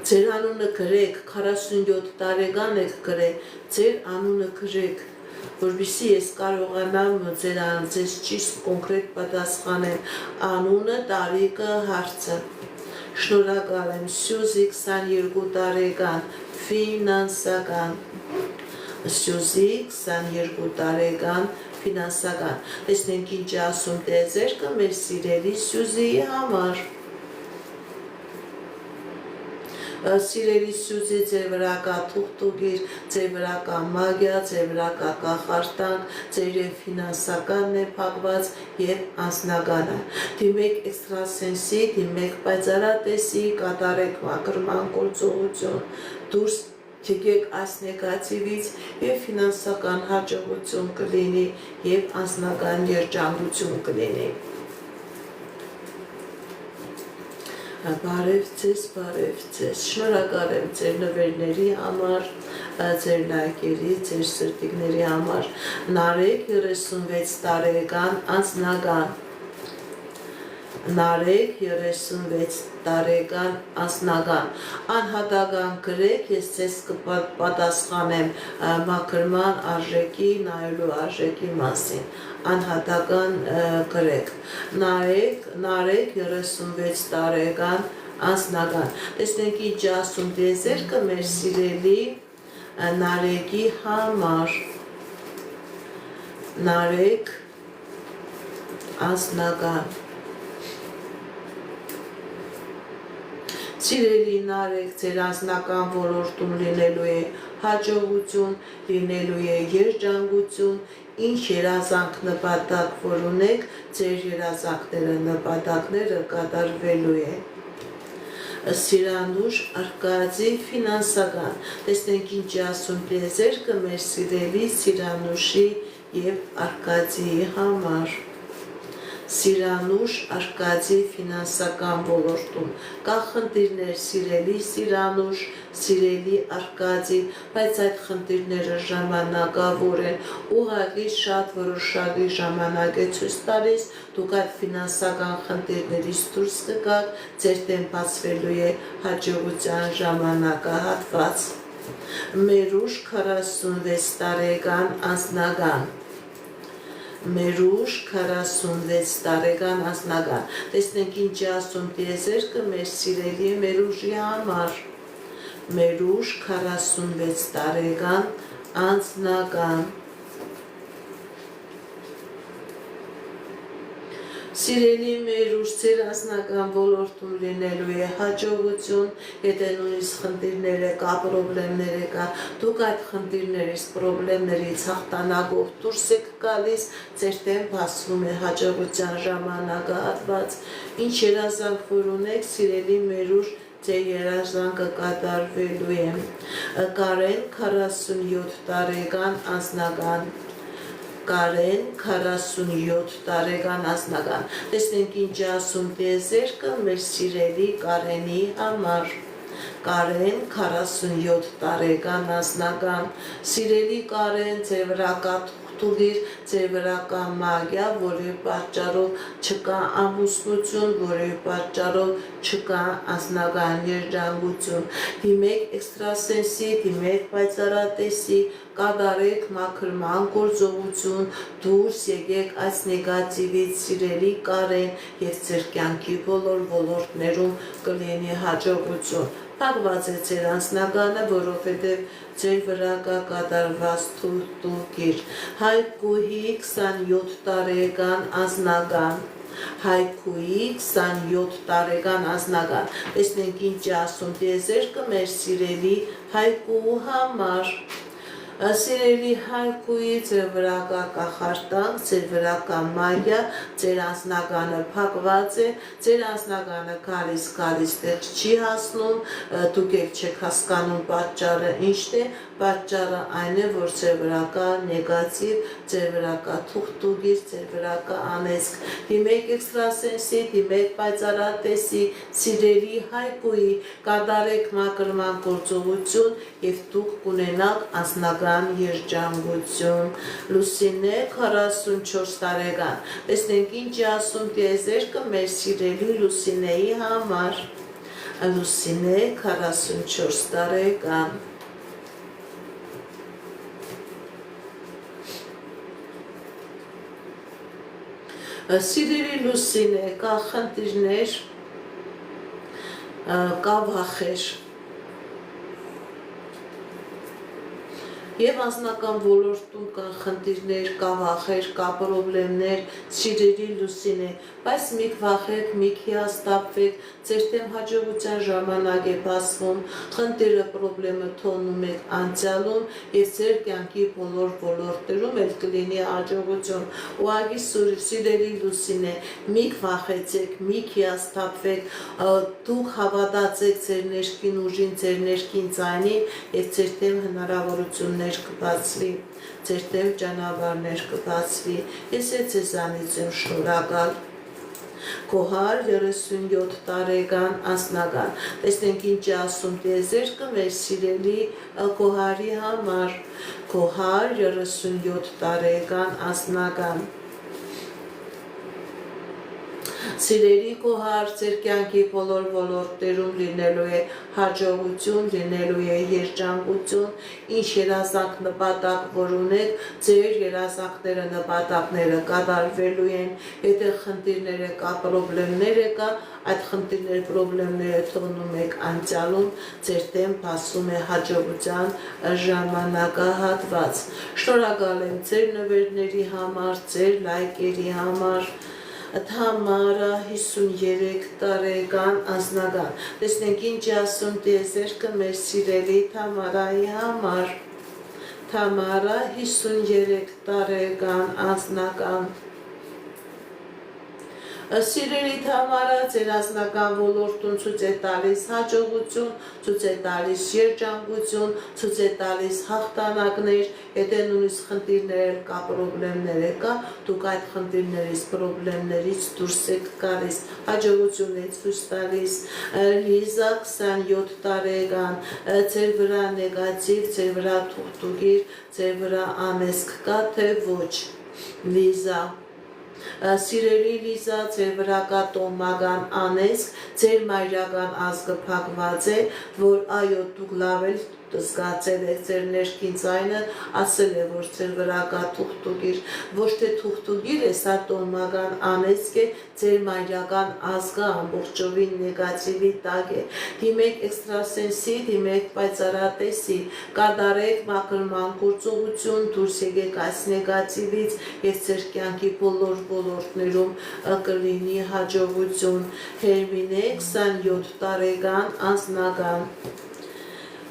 Ձեր անունը գրեք 47 տարեկան եք գրեք ձեր անունը գրեք որպեսզի ես կարողանամ ձեզ ճիշտ կոնկրետ պատասխանեմ անունը տարիքը հարցը շնորհակալ եմ Սյուզի 22 տարեկան ֆինանսական Սյուզի 22 տարեկան ֆինանսական տեսնենք ինչ ասում դեզերքը մեր սիրելի Սյուզիի համար Սիրելի Սյուզի ձեր վրա կա թուղթուգիր, ձեր վրա կա մագիա, ձեր վրա կա կախարդանք, ձեր եւ ֆինանսականն է փակված եւ անձնականը։ Դիմեք էքստրասենսի, դիմեք պայծառատեսի, կատարեք մաքրման գործողություն, դուրս եկեք այս նեգատիվից եւ ֆինանսական հաջողություն կլինի եւ անձնական երջանկություն կլինի։ Բարև ձեզ, շնորհակալ եմ ձեր նվերների համար, ձեր լայքերի, ձեր սրտիկների համար, Նարեկ 36 տարեկան անձնական, Նարեկ 36 տարեկան անձնական, անհատական գրեք, ես ձեզ կպատասխանեմ մաքրման արժեքի, նայելու արժեքի մասին, անհատական գրեք, Նարեկ 36 տարեկան անձնական, տեսնենք ինչ ասում դեզերքը մեր սիրելի Նարեկի համար, Նարեկ անձնական, Սիրելի Նարեկ, ձեր անձնական ոլորտում լինելու է հաջողություն, լինելու է երջանկություն, ինչ երազանք նպատակ որ ունեք, ձեր երազանքները նպատակները կատարվելու է։ Սիրանուշ Արկադի ֆինանսական, տեսնենք ինչ ասում դեզերքը մեր սիրելի Սիրանուշի և Արկադիի համար։ Սիրանուշ Արկադի ֆինանսական ոլորտում կա խնդիրներ սիրելի Սիրանուշ, սիրելի Արկադի, բայց այդ խնդիրները ժամանակավոր են, ուղղակի շատ որոշակի ժամանակ է ցույց տալիս, դուք այդ ֆինանսական խնդիրներից դուրս կգաք, ձեր դեմ բացվելու է հաջողության ժամանակահատված։ Մերուշ 46 տարեկան անձնական Մերուշ 46 տարեկան անձնական տեսնենք ինչ ասում տիեզերքը մեր սիրելի Մերուշի համար Մերուշ 46 տարեկան անձնական Սիրելի Մերուշ, ձեր անձնական ոլորտում լինելու է հաջողություն, եթե նույնիսկ խնդիրներ կա, պրոբլեմներ կա, դուք այդ խնդիրներից, պրոբլեմներից հաղթանակով դուրս եք գալիս, ձեր դեմ բացվում է հաջողության ժամանակահատված, ինչ երազանք որ ունեք, սիրելի Մերուշ, ձեր երազանքը կատարվելու է։ Կարեն 47 տարեկան անձնական Կարեն 47 տարեկան անձնական տեսնենք ինչ ասում տիեզերքը մեր սիրելի Կարենի համար Կարեն 47 տարեկան անձնական սիրելի Կարեն ձեր վրա կա թուղթուղիր ձեր վրա կա մագիա որի պատճառով չկա ամուսնություն որի պատճառով չկա անձնական երջանկություն դիմեք էքստրասենսի դիմեք պայծառատեսի կատարեք մաքրման գործողություն, դուրս եկեք այս նեգատիվից սիրելի Կարեն և ձեր կյանքի բոլոր ոլորտներում կլինի հաջողություն։ Փակված է ձեր անձնականը, որովհետև ձեր վրա կա կատարված թուղթուղիր։ Հայկուհի 27 տարեկան անձնական Հայկուի 27 տարեկան անձնական տեսնենք ինչ ասում տիեզերքը մեր սիրելի Հայկու համար Սիրելի Հայկուի ձեր վրա կա կախարդանք, ձեր վրա կա մագիա, ձեր անձնականը փակված է, ձեր անձնականը գալիս տեղ չի հասնում, դուք եք չեք հասկանում պատճառը ինչն է, պատճառը այն է, որ ձեր վրա կա նեգատիվ, ձեր վրա կա թուղթուղիր, ձեր վրա կա անեծք, դիմեք էքստրասենսի, դիմեք պայծառատեսի, սիրելի Հայկուի, կատարեք մաքրման գործողություն և դուք կունենաք անձնական երջանկություն։ Լուսինե 44 տարեկան տեսնենք ինչ ասում տիեզերքը մեր սիրելի Լուսինեի համար Լուսինե 44 տարեկան Սիրելի Լուսինե կա խնդիրներ կա վախեր Եվ անձնական ոլորտում կան խնդիրներ, կա վախեր, կա պրոբլեմներ, սիրելի Լուսինե, բայց մի վախեք, մի հիասթափվեք, ձեր դեմ հաջողության ժամանակ է բացվում, խնդիրը, պրոբլեմը թողնում եք անցյալում և ձեր կյանքի բոլոր ոլորտներում էլ կլինի հաջողություն։ Ուղղակի սիրելի Լուսինե, մի վախեցեք, մի հիասթափվեք, դուք հավատացեք ձեր ներքին ուժին, ձեր ներքին ձայնին և ձեր դեմ հնարավորություններ կբացվի, ձեր դեմ ճանապարհներ կբացվի, ես ձեզանից եմ շնորհակալ։ Կոհար 37 տարեկան անձնական, տեսնենք ինչ ասում տիեզերքը մեր սիրելի Կոհարի համար, Կոհար 37 տարեկան անձնական Սիրելի Կոհար, ձեր կյանքի բոլոր ոլորտներում լինելու է հաջողություն, լինելու է երջանկություն, ինչ երազանք նպատակ որ ունեք, ձեր երազանքները նպատակները կատարվելու են, եթե խնդիրները կա, պրոբլեմները կա, այդ խնդիրները, պրոբլեմները թողնում եք անցյալում, ձեր դեմ բացում է հաջողության ժամանակահատված։ Շնորհակալ եմ ձեր նվերների համար, ձեր լայքերի համար։ Թամարա 53 տարեկան անձնական տեսնենք ինչ ասում տիեզերքը մեր սիրելի Թամարայի համար Թամարա 53 տարեկան անձնական Սիրելի համարը ձեր ազնական ոլորտում ցույց է տալիս հաջողություն, ցույց է տալիս երջանկություն, ցույց է տալիս հաղթանակներ, եթե նույնիսկ խնդիրներ կա, պրոբլեմներ կա, դուք այդ խնդիրներից, պրոբլեմներից դուրս եք գալիս, հաջողություն եք ցույց տալիս։ Լիզա 27 տարեկան, ձեր վրա նեգատիվ, ձեր վրա թուղթուգիր, ձեր վրա անեզք կա, թե ոչ։ Լիզա Սիրելի Լիզա, ձեր վրա կա տոհմական անեզք, ձեր մայրական ազգը փակված է, որ այո դուք լավ էլ զգացել եք ձեր ներքին ձայնը, ասել է, որ ձեր վրա կա թուղթուգիր, ոչ թե թուղթուգիր է, սա տոհմական անեզք է, ձեր մայրական ազգը ամբողջովին նեգատիվի տակ է։ Դիմեք էքստրասենսի, դիմեք պայծառատեսի, կատարեք մաքրման գործողություն, դուրս եկեք այս նեգատիվից եւ ձեր կյանքի բոլոր ոլորտներում կլինի հաջողություն։ Հերմինե 27 տարեկան անձնական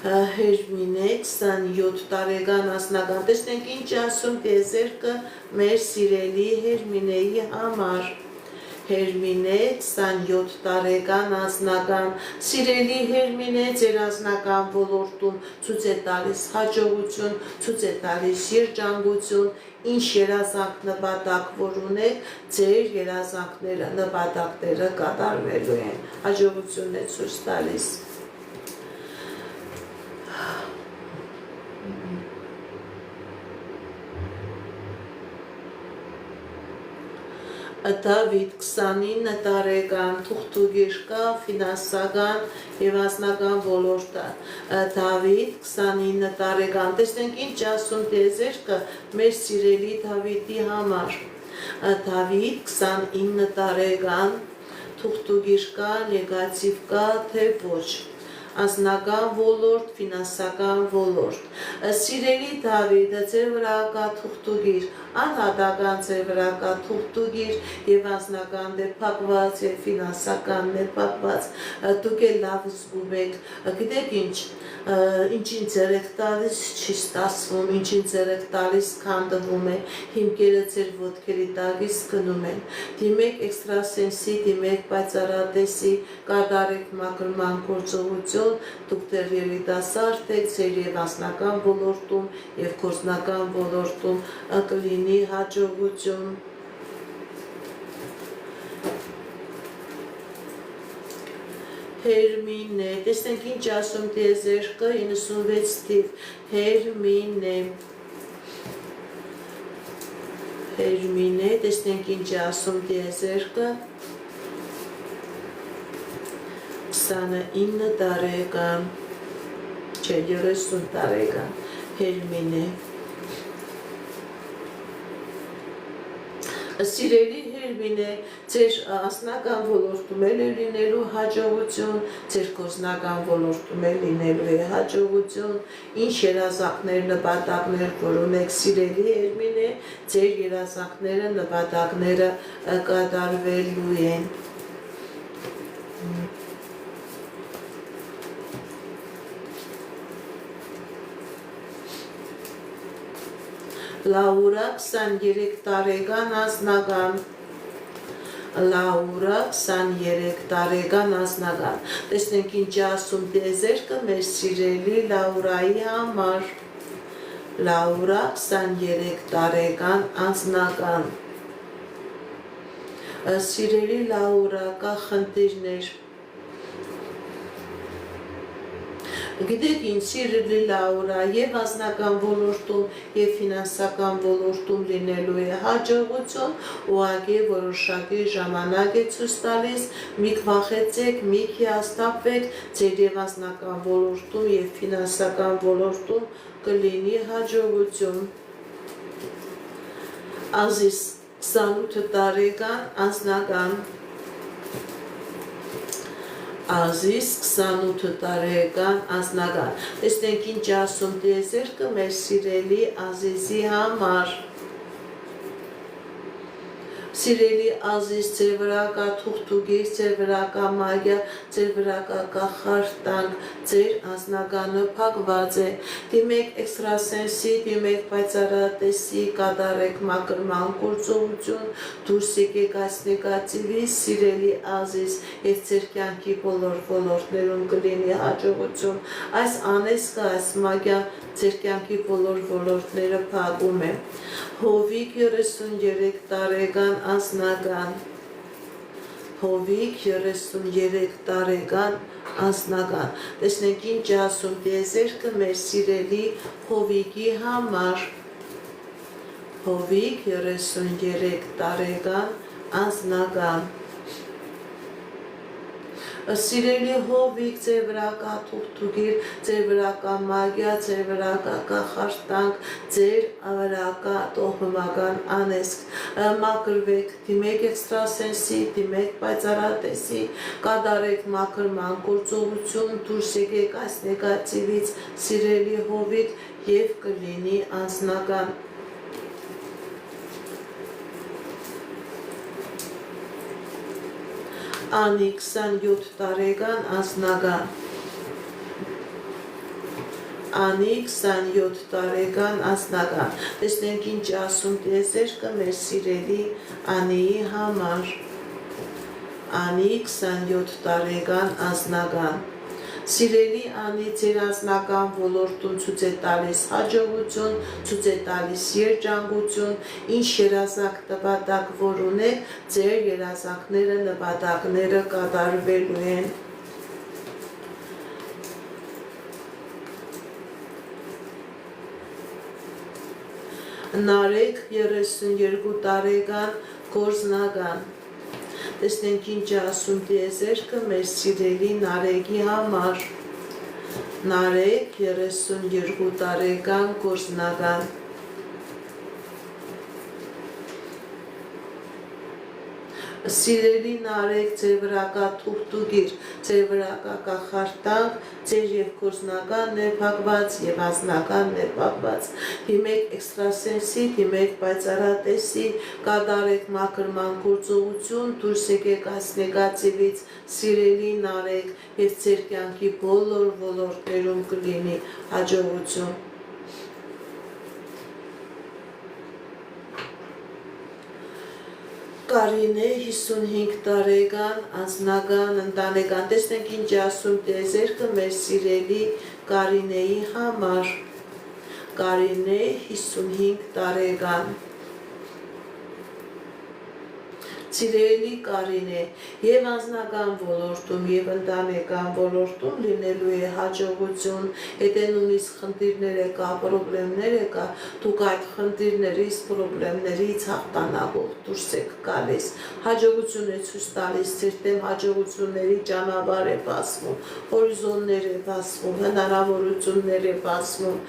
Հերմինե 27 տարեկան անձնական, տեսնենք ինչ ասում տիեզերքը մեր սիրելի Հերմինեի համար։ Հերմինե 27 տարեկան անձնական, սիրելի Հերմինե, ձեր անձնական ոլորտում ցույց է տալիս հաջողություն, ցույց է տալիս երջանկություն, ինչ երազանք նպատակ որ ունեք, ձեր երազանքները, նպատակները կատարվելու են, հաջողություն է ցույց տալիս։ Դավիթ 29 տարեկան, թուղթուգիր կա, ֆինանսական եւ անձնական ոլորտը։ Դավիթ 29 տարեկան, տեսնենք ինչ ասում տիեզերքը մեր սիրելի Դավիթի համար։ Դավիթ 29 տարեկան, թուղթուգիր կա, նեգատիվ կա, թե ոչ։ Անձնական ոլորտ, ֆինանսական ոլորտ։ Սիրելի Դավիթը, ձեր վրա կա թուղթուգիր, անհատական ձեր վրա կա թուղթուգիր եւ անձնական դե փակված եւ ֆինանսականն է փակված, դուք էլ լավ զգում եք, գիտեք ինչ, ինչին ձեր եք տալիս չի ստացվում, ինչին ձեր եք տալիս քանդվում է, հիմքերը ձեր ոտքերի տակից գնում են։ Դիմեք էքստրասենսի, դիմեք պայծառատեսի, կատարեք մաքրման գործողություն, դուք դեռ երիտասարդ եք, ձեր եւ անձնական ոլորտում եւ գործնական ոլորտում կլինի հաջողություն։ Հերմինե, տեսնենք ինչ ասում տիեզերքը 96 թիվ, Հերմինե, Հերմինե, տեսնենք ինչ ասում տիեզերքը 29 տարեկան, չէ 30 տարեկան, Հերմինե։ Սիրելի Հերմինե, ձեր անձնական ոլորտում էլ է լինելու հաջողություն, ձեր գործնական ոլորտում էլ լինելու է հաջողություն, ինչ երազանքներ, նպատակներ որ ունեք սիրելի Հերմինե, ձեր երազանքները, նպատակները կատարվելու են։ Լաուրա 23 տարեկան անձնական, Լաուրա 23 տարեկան անձնական, տեսնենք ինչ ասում տիեզերքը մեր սիրելի Լաուրայի համար, Լաուրա 23 տարեկան անձնական, սիրելի Լաուրա կա խնդիրներ, գիտեք ինչ սիրելի Լաուրա, եւ անձնական ոլորտում եւ ֆինանսական ոլորտում լինելու է հաջողություն, ուղղակի որոշակի ժամանակ է ցույց տալիս, մի վախեցեք, մի հիասթափվեք, ձեր եւ անձնական ոլորտում եւ ֆինանսական ոլորտում կլինի հաջողություն։ Ազիզ 28 տարեկան անձնական, Ազիզ 28 տարեկան անձնական, տեսնենք ինչ ասում տիեզերքը մեր սիրելի Ազիզի համար, Սիրելի ազիզ, ձեր վրա կա թուղթուգիր, ձեր վրա կա մագիա, ձեր վրա կա կախարդանք, ձեր անձնագանը փակված է։ Դիմեք էքստրասենսի, դիմեք պայծառատեսի, կատարեք մաքրման գործողություն, դուրս եկեք այս նեգատիվի, սիրելի ազիզ, եւ ձեր կյանքի բոլոր ոլորտներում կլինի հաջողություն։ Այս անեզքը, այս մագիա ձեր կյանքի բոլոր ոլորտները փակում է։ Հովիկ 33 տարեկան անձնական, Հովիկ 33 տարեկան անձնական, տեսնենք ինչ ասում տիեզերքը մեր սիրելի Հովիկի համար, Հովիկ 33 տարեկան անձնական, Սիրելի Հովիկ, ձեր վրա կա թուղթուգիր, ձեր վրա կա մագիա, ձեր վրա կա կախարդանք, ձեր վրա կա տոհմական անեզք, մաքրվեք, դիմեք էքստրասենսի, դիմեք պայծառատեսի, կատարեք մաքրման գործողություն, դուրս եկեք այս նեգատիվից, սիրելի Հովիկ, եւ կլինի անձնական։ Անի 27 տարեկան անձնական, Անի 27 տարեկան անձնական, տեսնենք ինչ ասում տիեզերքը մեր սիրելի Անիի համար, Անի 27 տարեկան անձնական, Սիրելի Անի, ձեր անձնական ոլորտում ցույց է տալիս հաջողություն, ցույց է տալիս երջանկություն, ինչ երազանք նպատակ որ ունեք, ձեր երազանքները, նպատակները կատարվելու են։ Նարեկ 32 տարեկան գործնական, տեսնենք ինչ ասում տիեզերքը մեր սիրելի Նարեկի համար, Նարեկ 32 տարեկան գործնական, Սիրելի Նարեկ, ձեր վրա կա թուղթուգիր, ձեր վրա կա կախարդանք, ձեր եւ գործնականն է փակված եւ անձնականն է փակված։ Դիմեք էքստրասենսի, դիմեք պայծառատեսի, կատարեք մաքրման գործողություն, դուրս եկեք այս նեգատիվից, սիրելի Նարեկ, եւ ձեր կյանքի բոլոր ոլորտներում կլինի հաջողություն։ Կարինե 55 տարեկան անձնական ընտանեկան, տեսնենք ինչ ասում տիեզերքը մեր սիրելի Կարինեի համար, Կարինե 55 տարեկան, Սիրելի Կարինե, եւ անձնական ոլորտում եւ ընտանեկան ոլորտում լինելու է հաջողություն, եթե նույնիսկ խնդիրներ կա, պրոբլեմներ կա, դուք այդ խնդիրներից, պրոբլեմներից հաղթանակով դուրս եք գալիս, հաջողություն է ցույց տալիս, ձեր դեմ հաջողությունների ճանապարհ է բացվում, հորիզոններ է բացվում, հնարավորություններ է բացվում,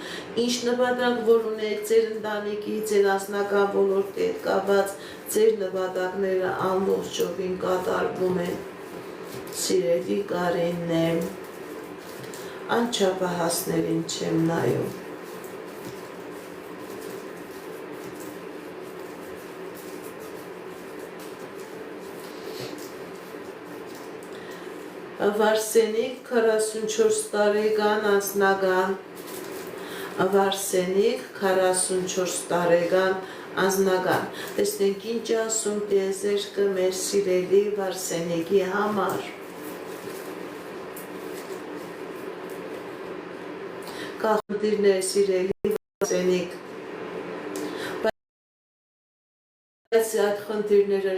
ինչ նպատակ որ ունեք ձեր ընտանիքի, ձեր անձնական ոլորտի հետ կապված, ձեր նպատակները ամբողջովին կատարվում են, սիրելի Կարինե, անչափահասներին չեմ նայում։ Վարսենիկ 44 տարեկան անձնական, Վարսենիկ 44 տարեկան անձնական, տեսնենք ինչ ասում տիեզերքը մեր սիրելի Վարսենիկի համար, կա խնդիրներ սիրելի Վարսենիկ, բայց այդ խնդիրները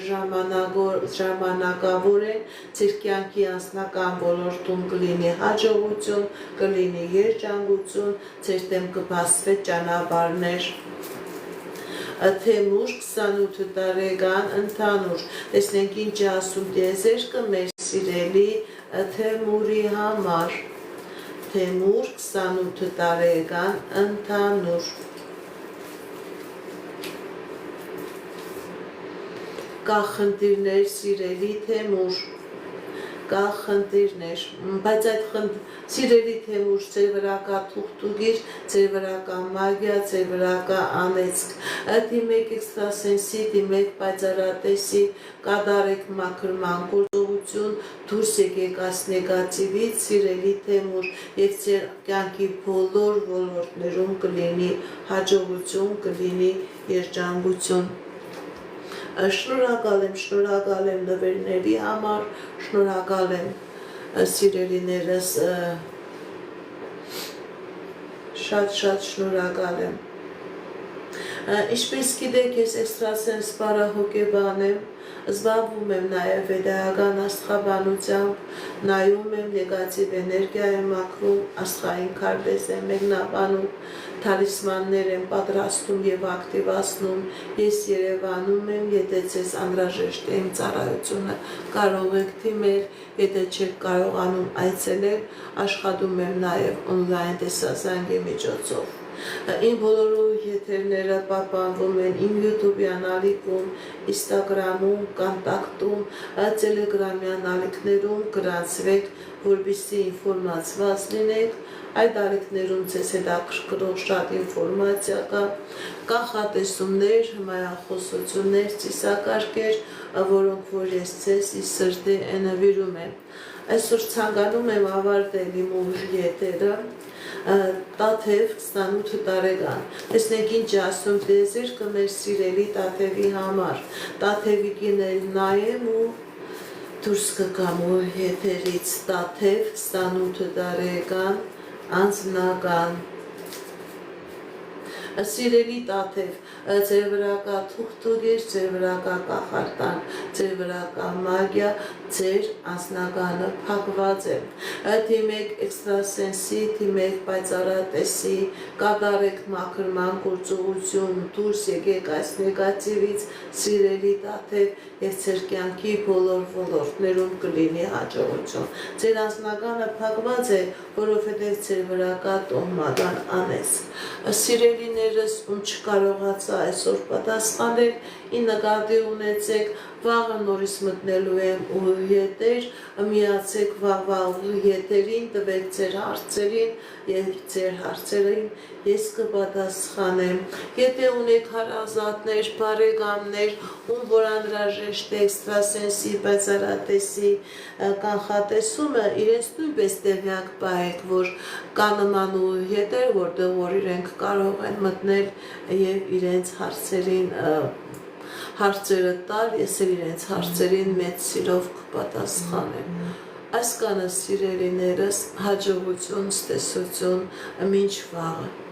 ժամանակավոր են, ձեր կյանքի անձնական ոլորտում կլինի հաջողություն, կլինի երջանկություն, ձեր դեմ կբացվի ճանապարհներ։ Թեմուր 28 տարեկան ընդհանուր, տեսնենք ինչ ասում տիեզերքը մեր սիրելի Թեմուրի համար, Թեմուր 28 տարեկան ընդհանուր, կա խնդիրներ սիրելի Թեմուր, կա խնդիրներ, բայց այդ սիրելի թեմուր ձեր վրա կա թուղթուգիր, ձեր վրա կա մագիա, ձեր վրա կա անեծք, դիմեք էքստրասենսի, դիմեք պայծառատեսի, կատարեք մաքրման գործողություն, դուրս եկեք այս նեգատիվից, սիրելի թեմուր, եւ ձեր կյանքի բոլոր ոլորտներում կլինի հաջողություն, կլինի երջանկություն։ Շնորհակալ եմ նվերների համար, շնորհակալ եմ սիրելիներս, շատ շնորհակալ եմ։ Ինչպես գիտեք, ես էքստրասենս պարահոգեբան եմ, զբաղվում եմ նաև վեդայական աստղաբանությամբ, նայում եմ նեգատիվ էներգիա եմ մաքրում, աստղային քարտեզ եմ մեկնաբանում, թալիսմաններ եմ պատրաստում եւ ակտիվացնում, ես Երևանում եմ, եթե ձեզ անհրաժեշտ է իմ ծառայությունը, կարող եք դիմել, եթե չեք կարողանում այցելել, աշխատում եմ նաև օնլայն տեսազանգի միջոցով։ Իմ բոլոր եթերները պահպանվում են իմ YouTube-յան ալիքում, Instagram-ում, Կոնտակտում, Telegram-յան ալիքներում գրանցվեք, որպեսզի ինֆորմացված լինեք, այդ ալիքներում ձեզ հետաքրքրող շատ ինֆորմացիա կա, կանխատեսումներ, հմայախոսություններ, ծիսակարգեր, որոնք որ ես ձեզ ի սրտի նվիրում եմ։ Այսօր ցանկանում եմ ավարտել իմ ուժ եթերը, Տաթև 28 տարեկան, տեսնեք ինչ ասում դեզերքը մեր սիրելի Տաթևի համար, Տաթևի կինել նայեմ ու դուրս կգամ ու եթերից, Տաթև 28 տարեկան, անձնական, սիրելի Տաթև, ձեր վրա կա թուղթուգիր, ձեր վրա կա կախարդան, ձեր վրա կա մագիա, ձեր անձնականը փակված է, դիմեք էքստրասենսի, դիմեք պայծառատեսի, կատարեք մաքրման գործողություն, դուրս եկեք այս նեգատիվից, սիրելի Տաթև, եւ ձեր կյանքի բոլոր ոլորտներում կլինի հաջողություն։ Ձեր անձնականը փակված է, որովհետեւ ձեր վրա կա տոհմական անեծք։ Սիրելիներս, ում չկարողացա այսօր պատասխանել, ի նկատի ունեցեք, վաղը նորից մտնելու եմ ու եթեր, միացեք վաղվա եթերին, տվեք ձեր հարցերին եւ ձեր հարցերին ես կպատասխանեմ։ Եթե ունեք հարազատներ, բարեկամներ, ում որ անհրաժեշտ է էքստրասենսի, պայծառատեսի կանխատեսումը, իրենց նույնպես տեղյակ պահեք, որ կա նման ու եթեր, որտեղ որ իրենք կարող են մտնել եւ իրենց հարցերը տալ, ես էլ իրենց հարցերին մեծ սիրով կպատասխանեմ։ Այսքանը սիրելիներս, հաջողություն, ստեսություն, մինչ վաղը։